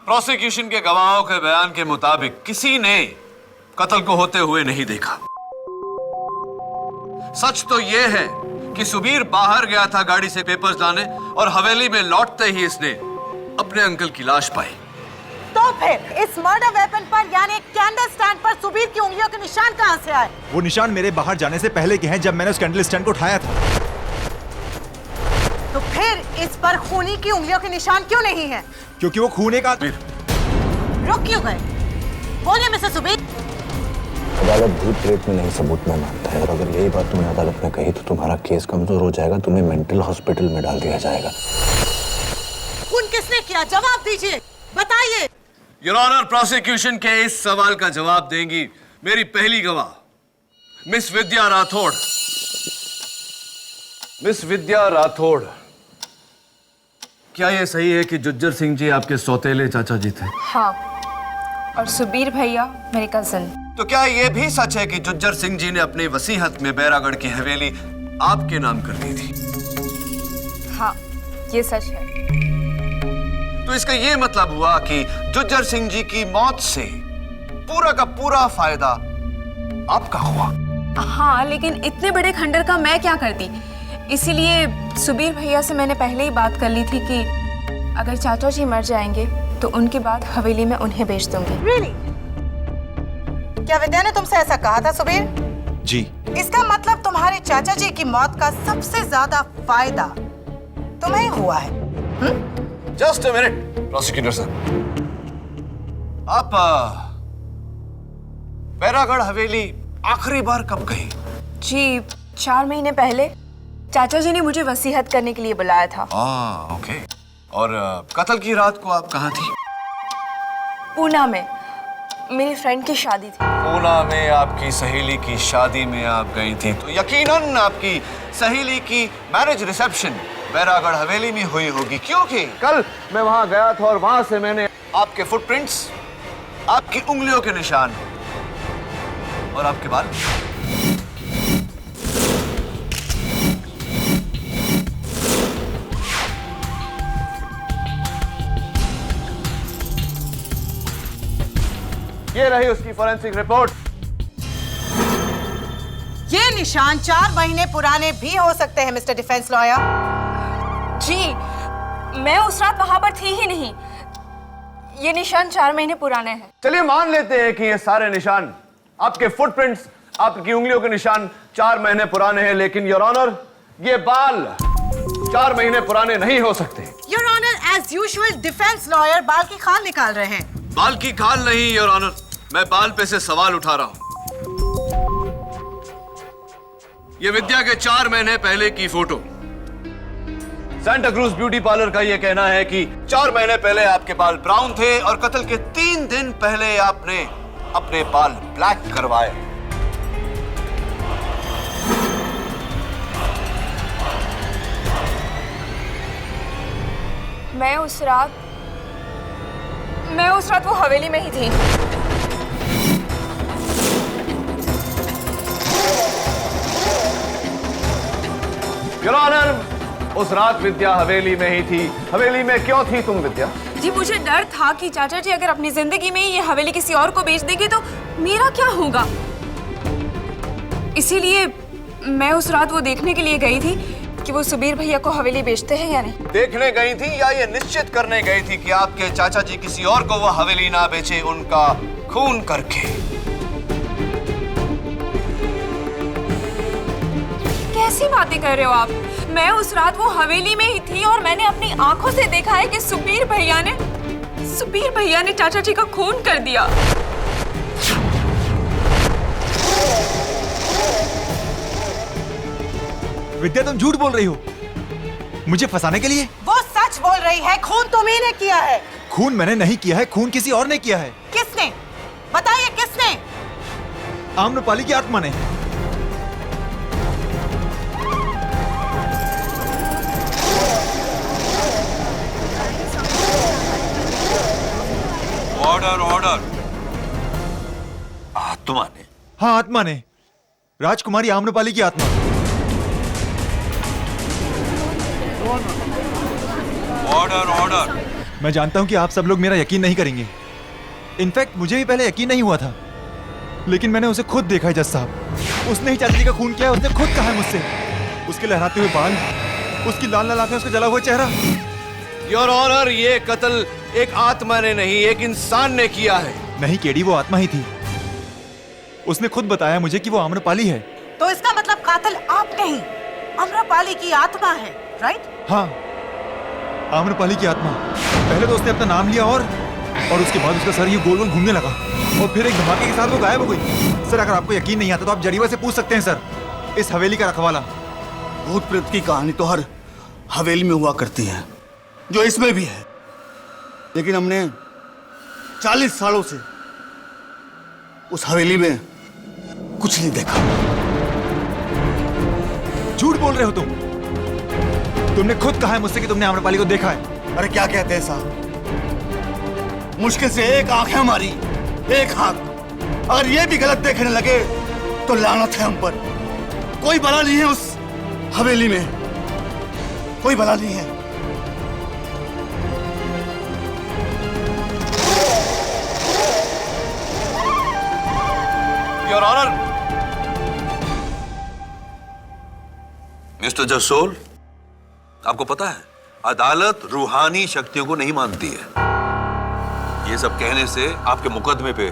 प्रोसिक्यूशन के गवाहों के बयान के मुताबिक किसी ने कत्ल को होते हुए नहीं देखा। सच तो यह है कि सुबीर बाहर गया था गाड़ी से पेपर्स लाने और हवेली में लौटते ही इसने अपने अंकल की लाश पाई। तो फिर इस मर्डर वेपन पर यानी कैंडल स्टैंड पर सुबीर की उंगलियों के निशान कहां से आए? वो निशान मेरे बाहर जाने से पहले के हैं, जब मैंने उस कैंडल स्टैंड को उठाया था। तो फिर इस पर खूनी की उंगलियों के निशान क्यों नहीं है? क्योंकि वो खूने का। रुक क्यों गए? बोलिए मिस्टर सुबीर। अदालत भूत प्रेत में नहीं, सबूत में मानता है, और अगर यही बात तुमने अदालत में कही तो तुम्हारा केस कमजोर हो जाएगा, तुम्हें मेंटल हॉस्पिटल में डाल दिया जाएगा। खून किसने किया? जवाब दीजिए, बताइए। योर ऑनर, प्रोसिक्यूशन के इस सवाल का जवाब देंगी मेरी पहली गवाह मिस विद्या राठौड़। मिस विद्या राठौड़, क्या यह सही है कि जुज्जर सिंह जी आपके सौतेले चाचा जी थे? हाँ, और सुबीर भैया मेरे कजिन। तो क्या यह भी सच है कि जुज्जर सिंह जी ने अपनी वसीयत में बैरागढ़ की हवेली आपके नाम कर दी थी? हाँ, ये सच है। तो इसका यह मतलब हुआ कि जुज्जर सिंह जी की मौत से पूरा का पूरा फायदा आपका हुआ? हाँ, लेकिन इतने बड़े खंडर का मैं क्या करती, इसीलिए सुबीर भैया से मैंने पहले ही बात कर ली थी कि अगर चाचा जी मर जाएंगे तो उनके बाद हवेली में उन्हें बेच दूंगी। Really? क्या विद्या ने तुमसे ऐसा कहा था सुबीर? जी। इसका मतलब तुम्हारे चाचा जी की मौत का सबसे ज्यादा फायदा तुम्हें हुआ है। Just a minute prosecutor sir, आप बैरागढ़ हवेली आखिरी बार कब गई? जी, 4 महीने पहले चाचा जी ने मुझे वसीयत करने के लिए बुलाया था। ओके। और कत्ल की रात को आप कहाँ थी? पूना में, मेरी फ्रेंड की शादी थी। पूना में आपकी सहेली की शादी में आप गई थी, तो यकीनन आपकी सहेली की मैरिज रिसेप्शन बैरागढ़ हवेली में हुई होगी, क्योंकि कल मैं वहां गया था और वहां से मैंने आपके फुटप्रिंट्स, आपकी उंगलियों के निशान और आपके बाल। ये रही उसकी फोरेंसिक रिपोर्ट। ये निशान 4 महीने पुराने भी हो सकते हैं मिस्टर डिफेंस लॉयर। जी, मैं उस रात वहां पर थी ही नहीं। ये निशान 4 महीने पुराने हैं। चलिए मान लेते हैं कि ये सारे निशान, आपके फुटप्रिंट्स, आपकी उंगलियों के निशान 4 महीने पुराने हैं, लेकिन योर ऑनर, ये बाल 4 महीने पुराने नहीं हो सकते। Your honour, as usual defence lawyer बाल की खाल निकाल रहे हैं। बाल की खाल नहीं योर ऑनर, मैं बाल पे से सवाल उठा रहा हूं। ये विद्या के 4 महीने पहले की photo. Santa cruise beauty parlour का यह कहना है कि 4 महीने पहले आपके बाल ब्राउन थे और कत्ल के 3 दिन पहले आपने अपने बाल ब्लैक करवाए। मैं उस रात वो हवेली में ही थी। योर ऑनर, उस रात विद्या हवेली में ही थी। हवेली में क्यों थी तुम विद्या? जी, मुझे डर था कि चाचा जी अगर अपनी जिंदगी में ये हवेली किसी और को बेच देंगे तो मेरा क्या होगा। इसीलिए मैं उस रात वो देखने के लिए गई थी कि वो सुबीर भैया को हवेली बेचते हैं या नहीं। देखने गई थी या ये निश्चित करने गई थी कि आपके चाचा जी किसी और को वो हवेली ना बेचे, उनका खून करके? कैसी बातें कर रहे हो आप? मैं उस रात वो हवेली में ही थी और मैंने अपनी आंखों से देखा है कि सुबीर भैया ने चाचा जी का खून कर दिया। विद्या, तुम झूठ बोल रही हो मुझे फंसाने के लिए। वो सच बोल रही है, खून तुम्ही ने किया है। खून मैंने नहीं किया है, खून किसी और ने किया है। किसने? बताइए किसने? आम्रपाली की आत्मा ने। Order order. आत्मा ने? हाँ, आत्मा ने, राजकुमारी आम्रपाली की आत्मा। Order order. मैं जानता हूं कि आप सब लोग मेरा यकीन नहीं करेंगे। इनफैक्ट मुझे भी पहले यकीन नहीं हुआ था, लेकिन मैंने उसे खुद देखा है जज साहब। उसने ही चाचा जी का खून किया है, उसने खुद कहा है मुझसे। उसके लहराते हुए बाल, उसकी लाल लाल आंखें, उसका जला हुआ चेहरा। योर ऑनर, ये कत्ल एक आत्मा ने नहीं, एक इंसान ने किया है। नहीं केडी, वो आत्मा ही थी। उसने खुद बताया मुझे कि वो आम्रपाली है। तो इसका मतलब कातिल आप नहीं, आम्रपाली की आत्मा है, राइट? हाँ, आम्रपाली की आत्मा। पहले तो उसने अपना नाम लिया और उसके बाद उसका सर ये गोल गोल घूमने लगा और फिर एक धमाके के साथ वो गायब हो गई। सर, अगर आपको यकीन नहीं आता तो आप जरीवा से पूछ सकते हैं सर, इस हवेली का रखवाला। भूत प्रेत की कहानी तो हर हवेली में हुआ करती है, जो इसमें भी है, लेकिन हमने 40 सालों से उस हवेली में कुछ नहीं देखा। झूठ बोल रहे हो तुम। तुमने खुद कहा है मुझसे कि तुमने आम्रपाली को देखा है। अरे क्या कहते हैं साहब, मुश्किल से एक आंख है हमारी, एक हाथ। अगर ये भी गलत देखने लगे तो लानत है हम पर। कोई भला नहीं है उस हवेली में, कोई भला नहीं है। Your honour. मिस्टर जसोल, आपको पता है अदालत रूहानी शक्तियों को नहीं मानती है। ये सब कहने से आपके मुकदमे पे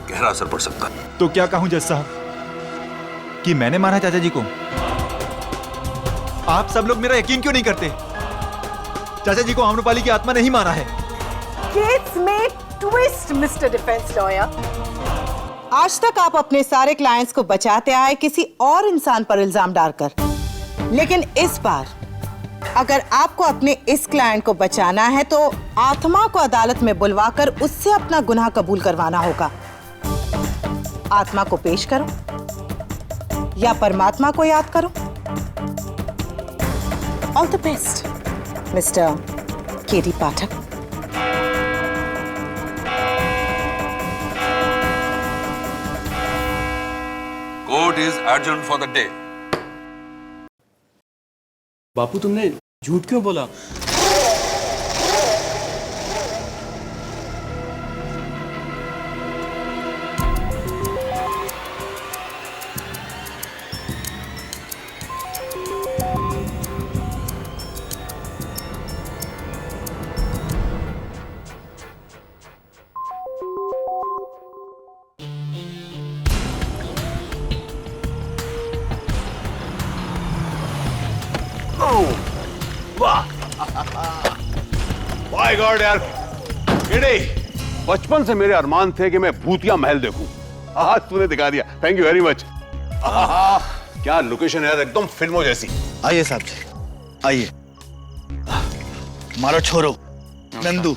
गहरा असर पड़ सकता है। तो क्या कहूं जज साहब कि मैंने मारा चाचा जी को? आप सब लोग मेरा यकीन क्यों नहीं करते? चाचा जी को आम्रपाली की आत्मा नहीं मारा है। केस में ट्विस्ट मिस्टर डिफेंस लॉयर। आज तक आप अपने सारे क्लाइंट्स को बचाते आए किसी और इंसान पर इल्जाम डालकर, लेकिन इस बार अगर आपको अपने इस क्लाइंट को बचाना है तो आत्मा को अदालत में बुलवाकर उससे अपना गुनाह कबूल करवाना होगा। आत्मा को पेश करो या परमात्मा को याद करो। All the best mister KD Pathak. Court is adjourned for the day. बापू, तुमने झूठ क्यों बोला? माय गॉड यार, बचपन से मेरे अरमान थे कि मैं भूतिया महल देखूं। आज तूने दिखा दिया, थैंक यू वेरी मच। क्या लोकेशन है, एकदम फिल्मों जैसी। आइए साहब जी, आइए। मारो छोरो नंदू।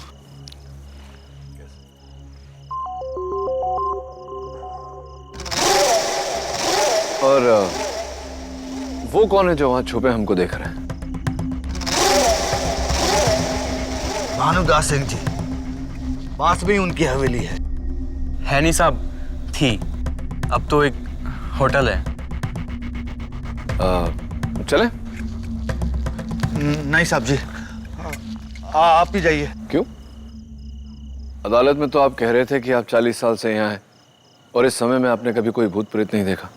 और वो कौन है जो वहां छुपे हमको देख रहे हैं? भानुदास सिंह जी, पास में ही उनकी हवेली है। नहीं साहब, थी, अब तो एक होटल है। चले? नहीं साहब जी, आप ही जाइए। क्यों? अदालत में तो आप कह रहे थे कि आप 40 साल से यहाँ हैं और इस समय में आपने कभी कोई भूत प्रेत नहीं देखा।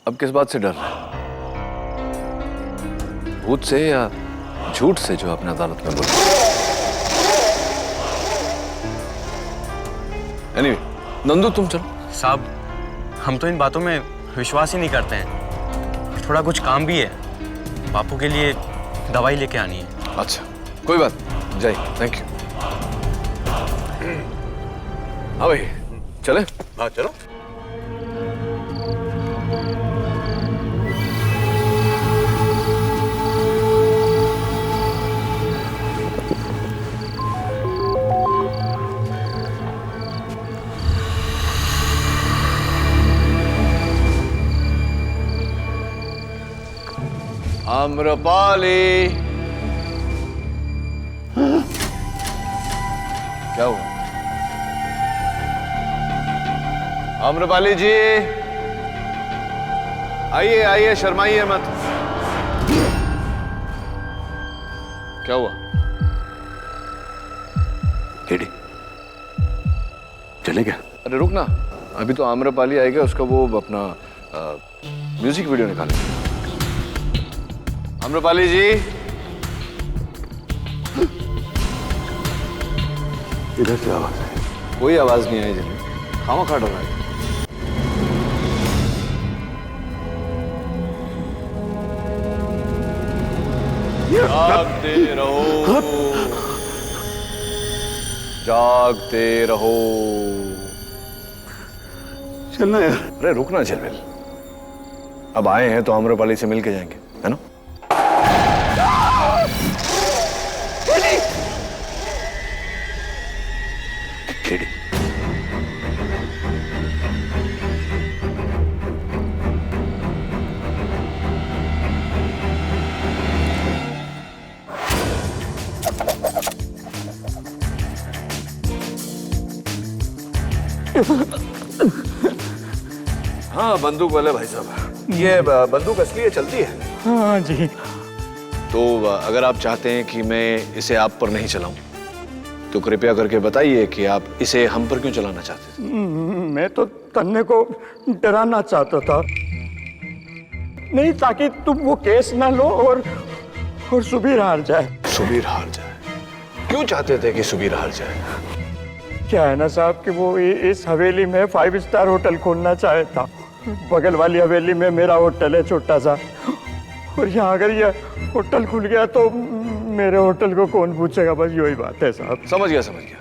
अब किस बात से डर रहे हैं? भूत से या झूठ से जो आपने अदालत में बोला? एनीवे, नंदू तुम चलो। साहब, हम तो इन बातों में विश्वास ही नहीं करते हैं। थोड़ा कुछ काम भी है, बापू के लिए दवाई लेके आनी है। अच्छा, कोई बात। जय, थैंक यू। हाँ भाई, चले? हाँ चलो। आम्रपाली, क्या हुआ? आम्रपाली जी, आइए आइए, शर्माइए मत। क्या हुआ? केडी चले क्या? अरे रुक ना, अभी तो आम्रपाली आएगा, उसका वो अपना म्यूजिक वीडियो निकालेंगे। आम्रपाली जी, इधर से आवाज है? कोई आवाज नहीं आई जिन्हें, खामा खा डरा है। जागते रहो, जागते रहो। चलना यार। अरे रुकना झलमिल, अब आए हैं तो आम्रपाली से मिल के जाएंगे, है ना? केडी, हाँ, बंदूक वाले भाई साहब, ये बंदूक असली है, चलती है? हाँ जी। तो अगर आप चाहते हैं कि मैं इसे आप पर नहीं चलाऊं, तो कृपया करके बताइए कि आप इसे हम पर क्यों चलाना चाहते थे? मैं तो तन्ने को डराना चाहता था, नहीं ताकि तुम वो केस ना लो और सुबीर हार जाए। सुबीर हार जाए? क्यों चाहते थे कि सुबीर हार जाए? क्या है ना साहब कि वो इस हवेली में 5 स्टार होटल खोलना चाहे था। बगल वाली हवेली में मेरा होटल है छोटा सा, और यहाँ अगर ये होटल खुल गया तो मेरे होटल को कौन पूछेगा, बस यही बात है साहब। समझ गया, समझ गया।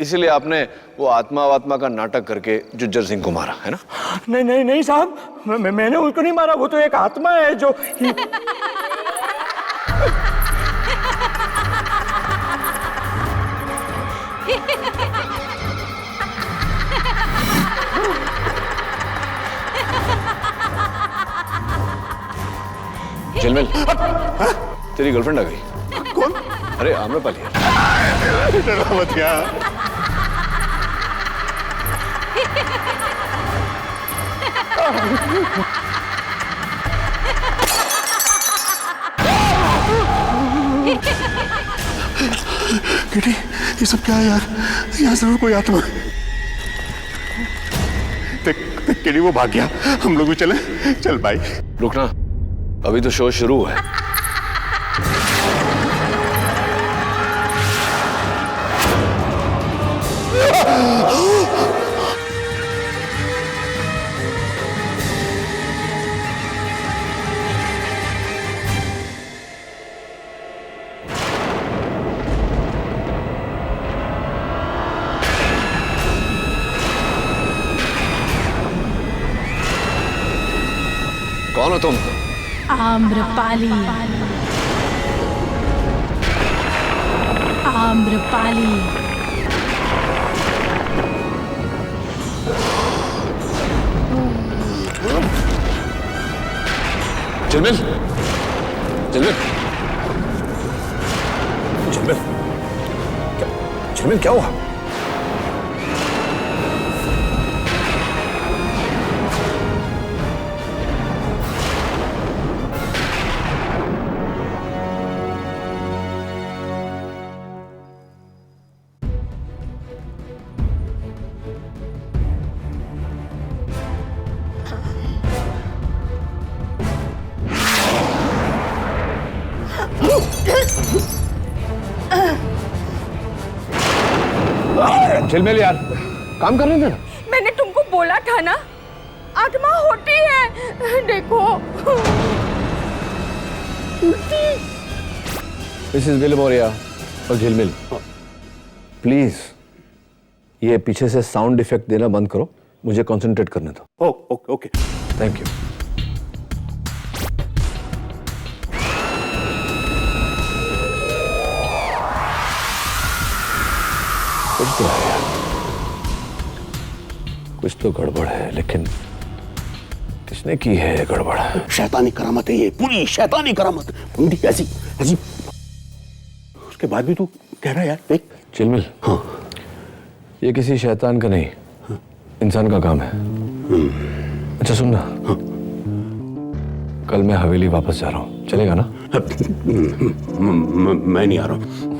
इसीलिए आपने वो आत्मा का नाटक करके जुज्जर सिंह को मारा, है ना? नहीं नहीं नहीं साहब, मैंने उसको नहीं मारा, वो तो एक आत्मा है जो झलमिल, तेरी गर्लफ्रेंड आ गई। कौन? अरे आम्रपाली। मत यार। किटी, ये सब क्या है यार? यहाँ जरूर कोई आत्मा। देख किटी, वो भाग गया, हम लोग भी चले। चल भाई। रुकना, अभी तो शो शुरू है। कौन हो तुम? आम्रपाली, आम्रपाली। झलमिल, झलमिल, झलमिल, झलमिल क्या हुआ? झिलमिल यार, काम कर रहे थे ना। मैंने तुमको बोला था ना, आत्मा होती है, देखो। मिसेस विलमोरिया और झिलमिल, प्लीज ये पीछे से साउंड इफेक्ट देना बंद करो, मुझे कंसंट्रेट करने दो। Okay, thank you. कुछ तो है यार, कुछ तो गड़बड़ है, लेकिन किसने की है ये गड़बड़? शैतानी करामत है ये, पूरी शैतानी करामत, पूरी ऐसी ऐसी। उसके बाद भी तू कह रहा है यार, देख। चिलमिल, हाँ, ये किसी शैतान का नहीं, इंसान का काम है। अच्छा सुनना, हाँ, कल मैं हवेली वापस जा रहा हूँ, चलेगा ना? मैं नहीं आ रहा हूँ।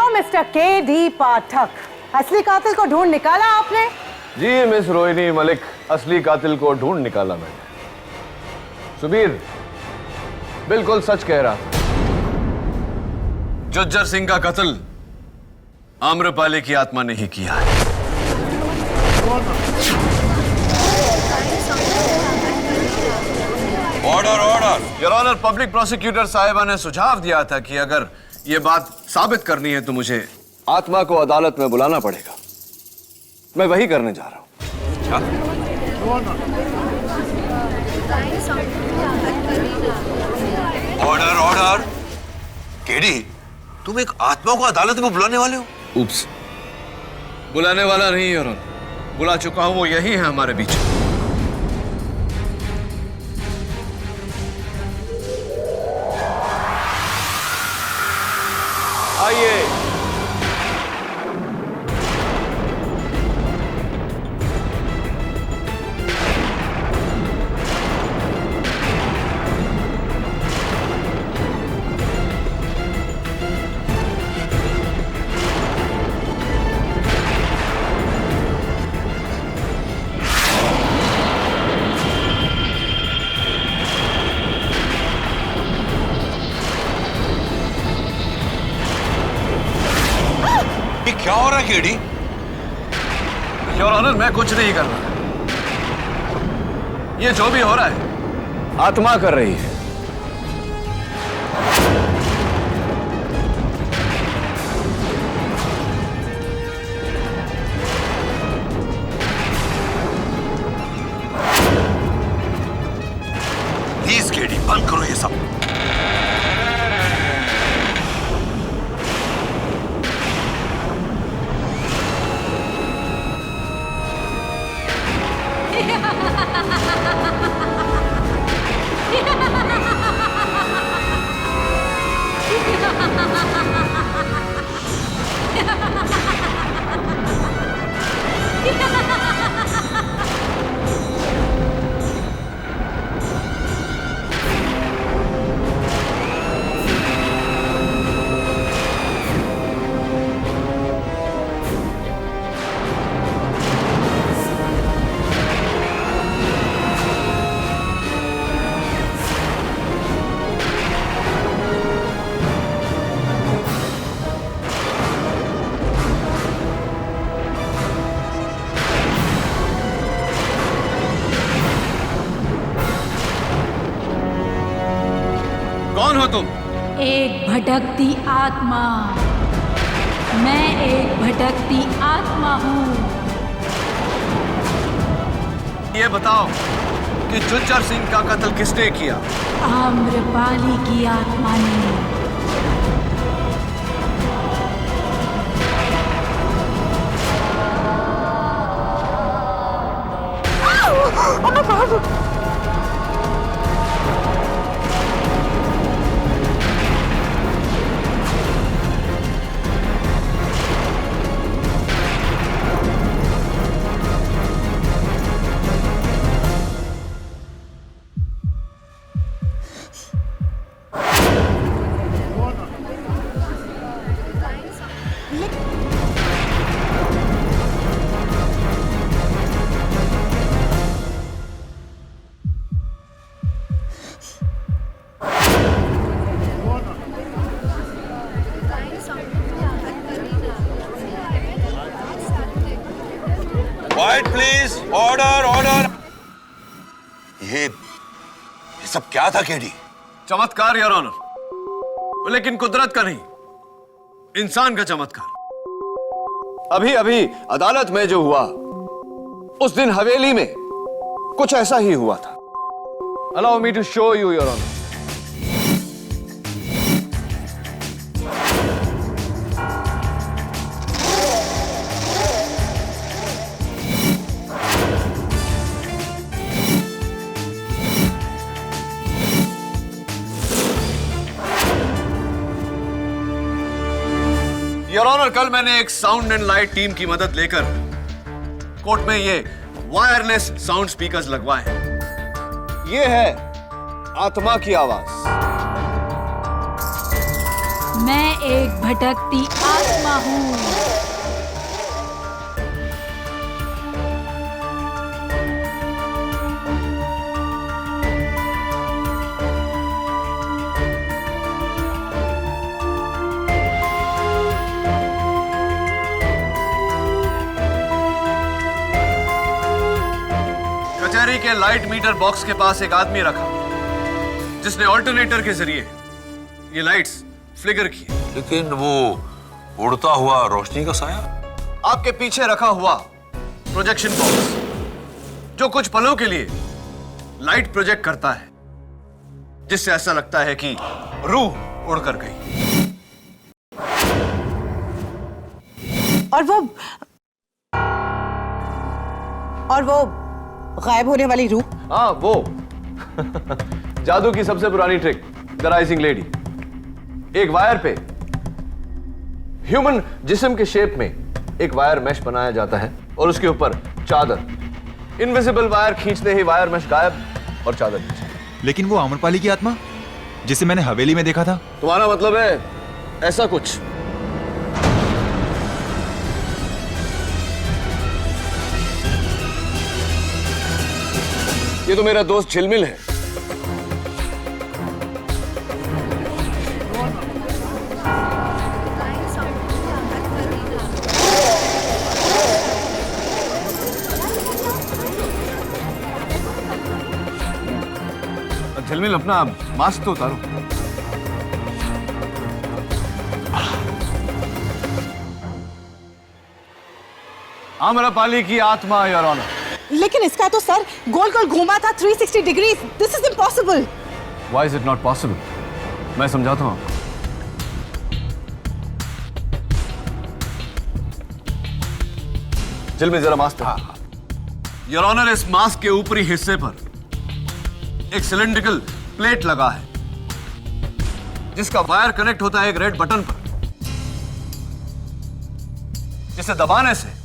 Mister KD. पाठक, असली कातिल को ढूंढ निकाला आपने? जी मिस रोहिणी मलिक, असली कातिल को ढूंढ निकाला मैंने। सुबीर बिल्कुल सच कह रहा था। जुज्जर सिंह का कत्ल आम्रपाली की आत्मा ने ही किया है। Order. Your honour, public prosecutor साहिबा ने सुझाव दिया था कि अगर ये बात साबित करनी है तो मुझे आत्मा को अदालत में बुलाना पड़ेगा। मैं वही करने जा रहा हूं। ऑर्डर। केडी, तुम एक आत्मा को अदालत में बुलाने वाले हो? उप्स, बुलाने वाला नहीं योर ऑनर, बुला चुका हूं, वो यही है हमारे बीच। आइए। क्या हो रहा है केडी? योर ऑनर, मैं कुछ नहीं कर रहा। ये जो भी हो रहा है आत्मा कर रही है। प्लीज केडी, बंद करो ये सब। कौन हो तुम? एक भटकती आत्मा। मैं एक भटकती आत्मा हूँ। ये बताओ कि जुज्जर सिंह का कत्ल किसने किया? आम्रपाली की आत्मा ने। Quite please, order order. ये सब क्या था केडी? चमत्कार योर ऑनर, लेकिन कुदरत का नहीं, इंसान का चमत्कार। अभी अभी अदालत में जो हुआ, उस दिन हवेली में कुछ ऐसा ही हुआ था। Allow me to show you your honour. Your honour, कल मैंने एक साउंड एंड लाइट टीम की मदद लेकर कोर्ट में ये वायरलेस साउंड स्पीकर्स लगवाए हैं। ये है आत्मा की आवाज। मैं एक भटकती आत्मा हूँ। कचहरी के लाइट मीटर बॉक्स के पास एक आदमी रखा जिसने ऑल्टरनेटर के जरिए ये लाइट्स फ्लिकर की। लेकिन वो उड़ता हुआ रोशनी का साया आपके पीछे रखा हुआ प्रोजेक्शन बॉक्स जो कुछ पलों के लिए लाइट प्रोजेक्ट करता है, जिससे ऐसा लगता है कि रूह उड़कर गई। और वो गायब होने वाली रूह? हाँ, वो जादू की सबसे पुरानी ट्रिक, द राइजिंग लेडी। एक वायर पे ह्यूमन जिस्म के शेप में एक वायर मैश बनाया जाता है और उसके ऊपर चादर। इनविजिबल वायर खींचते ही वायर मैश गायब और चादर नीचे। लेकिन वो आम्रपाली की आत्मा जिसे मैंने हवेली में देखा था? तुम्हारा मतलब है ऐसा कुछ? ये तो मेरा दोस्त झिलमिल है। झिलमिल, अपना मास्क तो उतारो। आम्रपाली की आत्मा योर ऑनर। लेकिन इसका तो सर गोल गोल घूमा था 360 degree. This is impossible. Why is it not possible? मैं समझाता हूं। झिलमिल जरा मास्क। योर ऑनर, इस मास्क के ऊपरी हिस्से पर एक सिलेंड्रिकल प्लेट लगा है जिसका वायर कनेक्ट होता है एक रेड बटन पर, जिसे दबाने से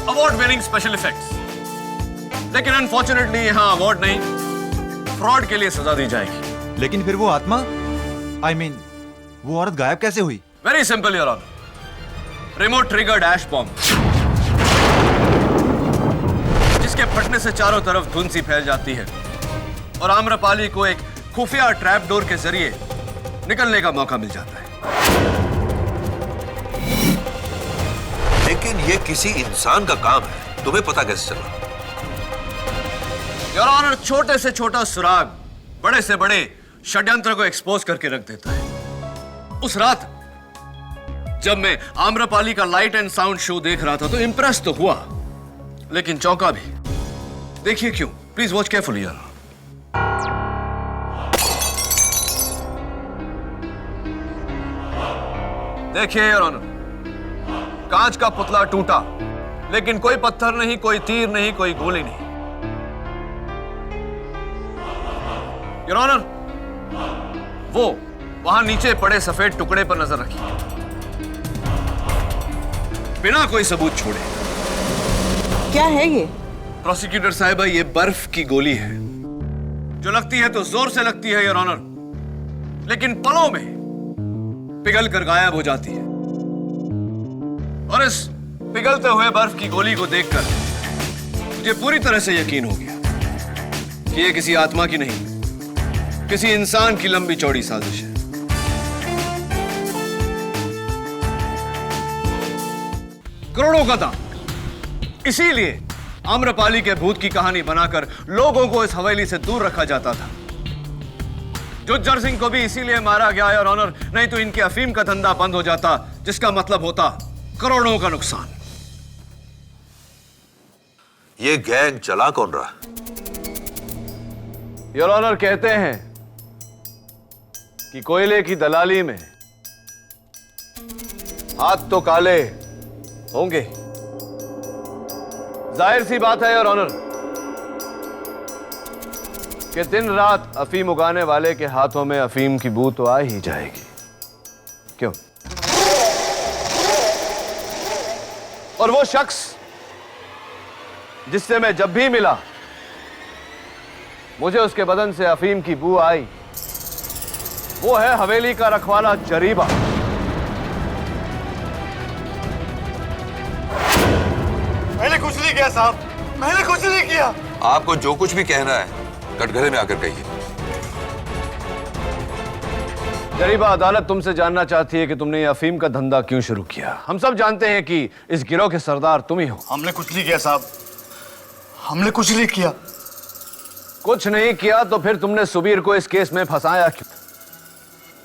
अवार्ड विनिंग स्पेशल इफेक्ट्स। लेकिन अनफॉर्चुनेटली यहां अवार्ड नहीं, फ्रॉड के लिए सजा दी जाएगी। लेकिन फिर वो आत्मा, I mean, वो औरत गायब कैसे हुई? Very simple your honour. Remote triggered ash bomb, जिसके फटने से चारों तरफ धुंध सी फैल जाती है और आम्रपाली को एक खुफिया ट्रैप डोर के जरिए निकलने का मौका मिल जाता है। लेकिन ये किसी इंसान का काम है, तुम्हें पता कैसे चला? योर ऑनर, छोटे से छोटा सुराग बड़े से बड़े षड्यंत्र को एक्सपोज करके रख देता है। उस रात जब मैं आम्रपाली का लाइट एंड साउंड शो देख रहा था तो इंप्रेस तो हुआ, लेकिन चौंका भी। देखिए क्यों, प्लीज वॉच केयरफुली यार। देखिए योर ऑनर, कांच का पुतला टूटा, लेकिन कोई पत्थर नहीं, कोई तीर नहीं, कोई गोली नहीं। योर ऑनर, वो वहां नीचे पड़े सफेद टुकड़े पर नजर रखिए, बिना कोई सबूत छोड़े। क्या है ये? प्रोसिक्यूटर साहिबा, ये बर्फ की गोली है जो लगती है तो जोर से लगती है योर ऑनर, लेकिन पलों में पिघल कर गायब हो जाती है। और इस पिघलते हुए बर्फ की गोली को देखकर मुझे पूरी तरह से यकीन हो गया कि ये किसी आत्मा की नहीं, किसी इंसान की लंबी चौड़ी साजिश है। करोड़ों का दाम, इसीलिए आम्रपाली के भूत की कहानी बनाकर लोगों को इस हवेली से दूर रखा जाता था। जुज्जर सिंह को भी इसीलिए मारा गया है, और ऑनर, नहीं तो इनके अफीम का धंधा बंद हो जाता, जिसका मतलब होता करोड़ों का नुकसान। ये गैंग चला कौन रहा? योर ऑनर, कहते हैं कि कोयले की दलाली में हाथ तो काले होंगे। जाहिर सी बात है योर ऑनर कि दिन रात अफीम उगाने वाले के हाथों में अफीम की बू तो आ ही जाएगी। क्यों? और वो शख्स जिससे मैं जब भी मिला मुझे उसके बदन से अफीम की बू आई, वो है हवेली का रखवाला जरीबा। मैंने कुछ नहीं किया साहब, मैंने कुछ नहीं किया। आपको जो कुछ भी कहना है कटघरे में आकर कहिए। जरीबा, अदालत तुमसे जानना चाहती है कि तुमने ये अफीम का धंधा क्यों शुरू किया। हम सब जानते हैं कि इस गिरोह के सरदार तुम ही हो। हमने कुछ नहीं किया साहब, हमने कुछ नहीं किया। कुछ नहीं किया तो फिर तुमने सुबीर को इस केस में फंसाया क्यों?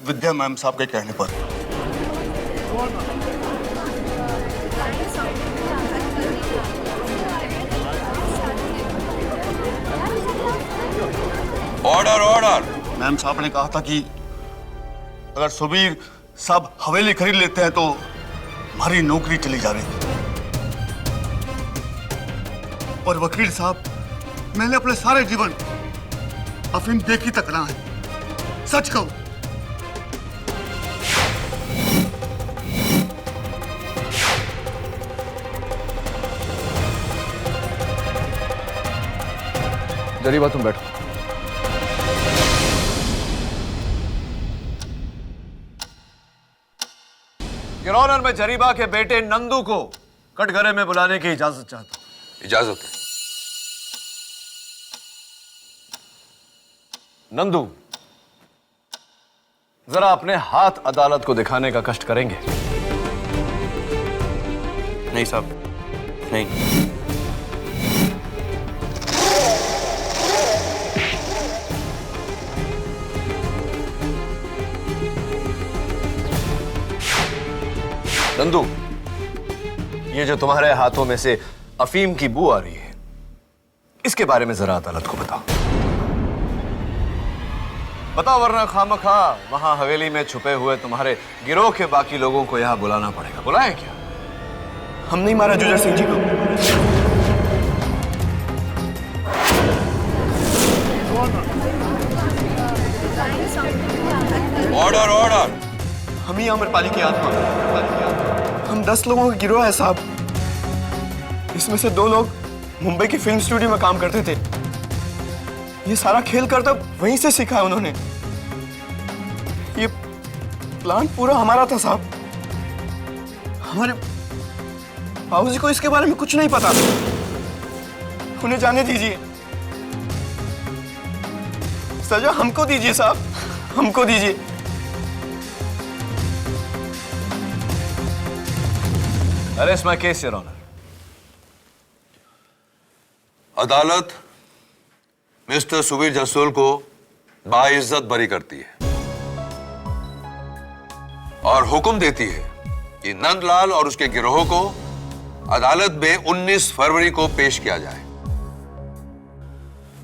विद्या मैम साहब के कहने पर। Order order. मैम साहब ने कहा था कि अगर सुबीर साहब हवेली खरीद लेते हैं तो हमारी नौकरी चली जाएगी। और वकील साहब, मैंने अपने सारे जीवन अफीम देखी तक ना है, सच कहूं। जरीबा, तुम बैठो। योर ऑनर, मैं जरीबा के बेटे नंदू को कटघरे में बुलाने की इजाजत चाहता हूं। इजाजत है। नंदू, जरा अपने हाथ अदालत को दिखाने का कष्ट करेंगे? नहीं साहब, नहीं। नंदू, ये जो तुम्हारे हाथों में से अफीम की बू आ रही है, इसके बारे में जरा अदालत को बताओ। बताओ, वरना खामखा वहां हवेली में छुपे हुए तुम्हारे गिरोह के बाकी लोगों को यहां बुलाना पड़ेगा। बुलाए क्या? हम नहीं मारा जुजर सिंह जी को। Order order. हम ही आम्रपाली की आत्मा। हम 10 लोगों का गिरोह है साहब। इसमें से 2 लोग मुंबई की फिल्म स्टूडियो में काम करते थे। ये सारा खेल करता वहीं से सीखा है उन्होंने। ये प्लान पूरा हमारा था साहब। हमारे बाबूजी को इसके बारे में कुछ नहीं पता। उन्हें जाने दीजिए। सजा हमको दीजिए साहब, हमको दीजिए। Arrest my case your honour. अदालत मिस्टर सुबीर जसोल को बाइज्जत बरी करती है और हुक्म देती है कि नंदलाल और उसके गिरोह को अदालत में 19 फरवरी को पेश किया जाए।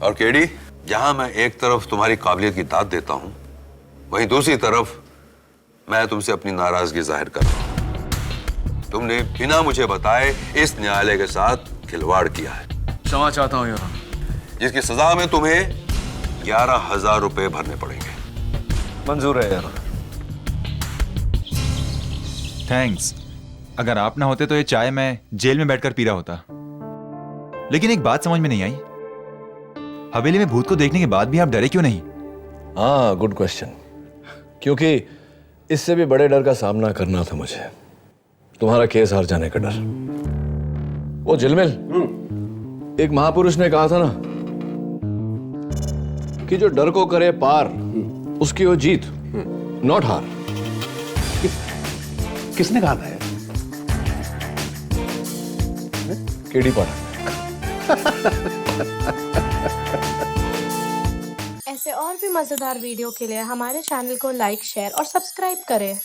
और केडी, जहां मैं एक तरफ तुम्हारी काबिलियत की दाद देता हूं, वहीं दूसरी तरफ मैं तुमसे अपनी नाराजगी जाहिर कर रहा हूं। तुमने बिना मुझे बताए इस न्यायालय के साथ खिलवाड़ किया है। क्षमा चाहता हूं योर ऑनर। जिसकी सजा में तुम्हें 11,000 रुपए भरने पड़ेंगे। मंजूर है यार। थैंक्स। अगर आप ना होते तो ये चाय मैं जेल में बैठकर पी रहा होता। लेकिन एक बात समझ में नहीं आई, हवेली में भूत को देखने के बाद भी आप डरे क्यों नहीं? हाँ, गुड क्वेश्चन। क्योंकि इससे भी बड़े डर का सामना करना था मुझे, तुम्हारा केस हार जाने का डर। वो झिलमिल एक महापुरुष ने कहा था ना कि जो डर को करे पार उसकी हो जीत, नॉट हार। किसने कहा था? केडी पाठक। ऐसे और भी मजेदार वीडियो के लिए हमारे चैनल को लाइक, शेयर और सब्सक्राइब करें।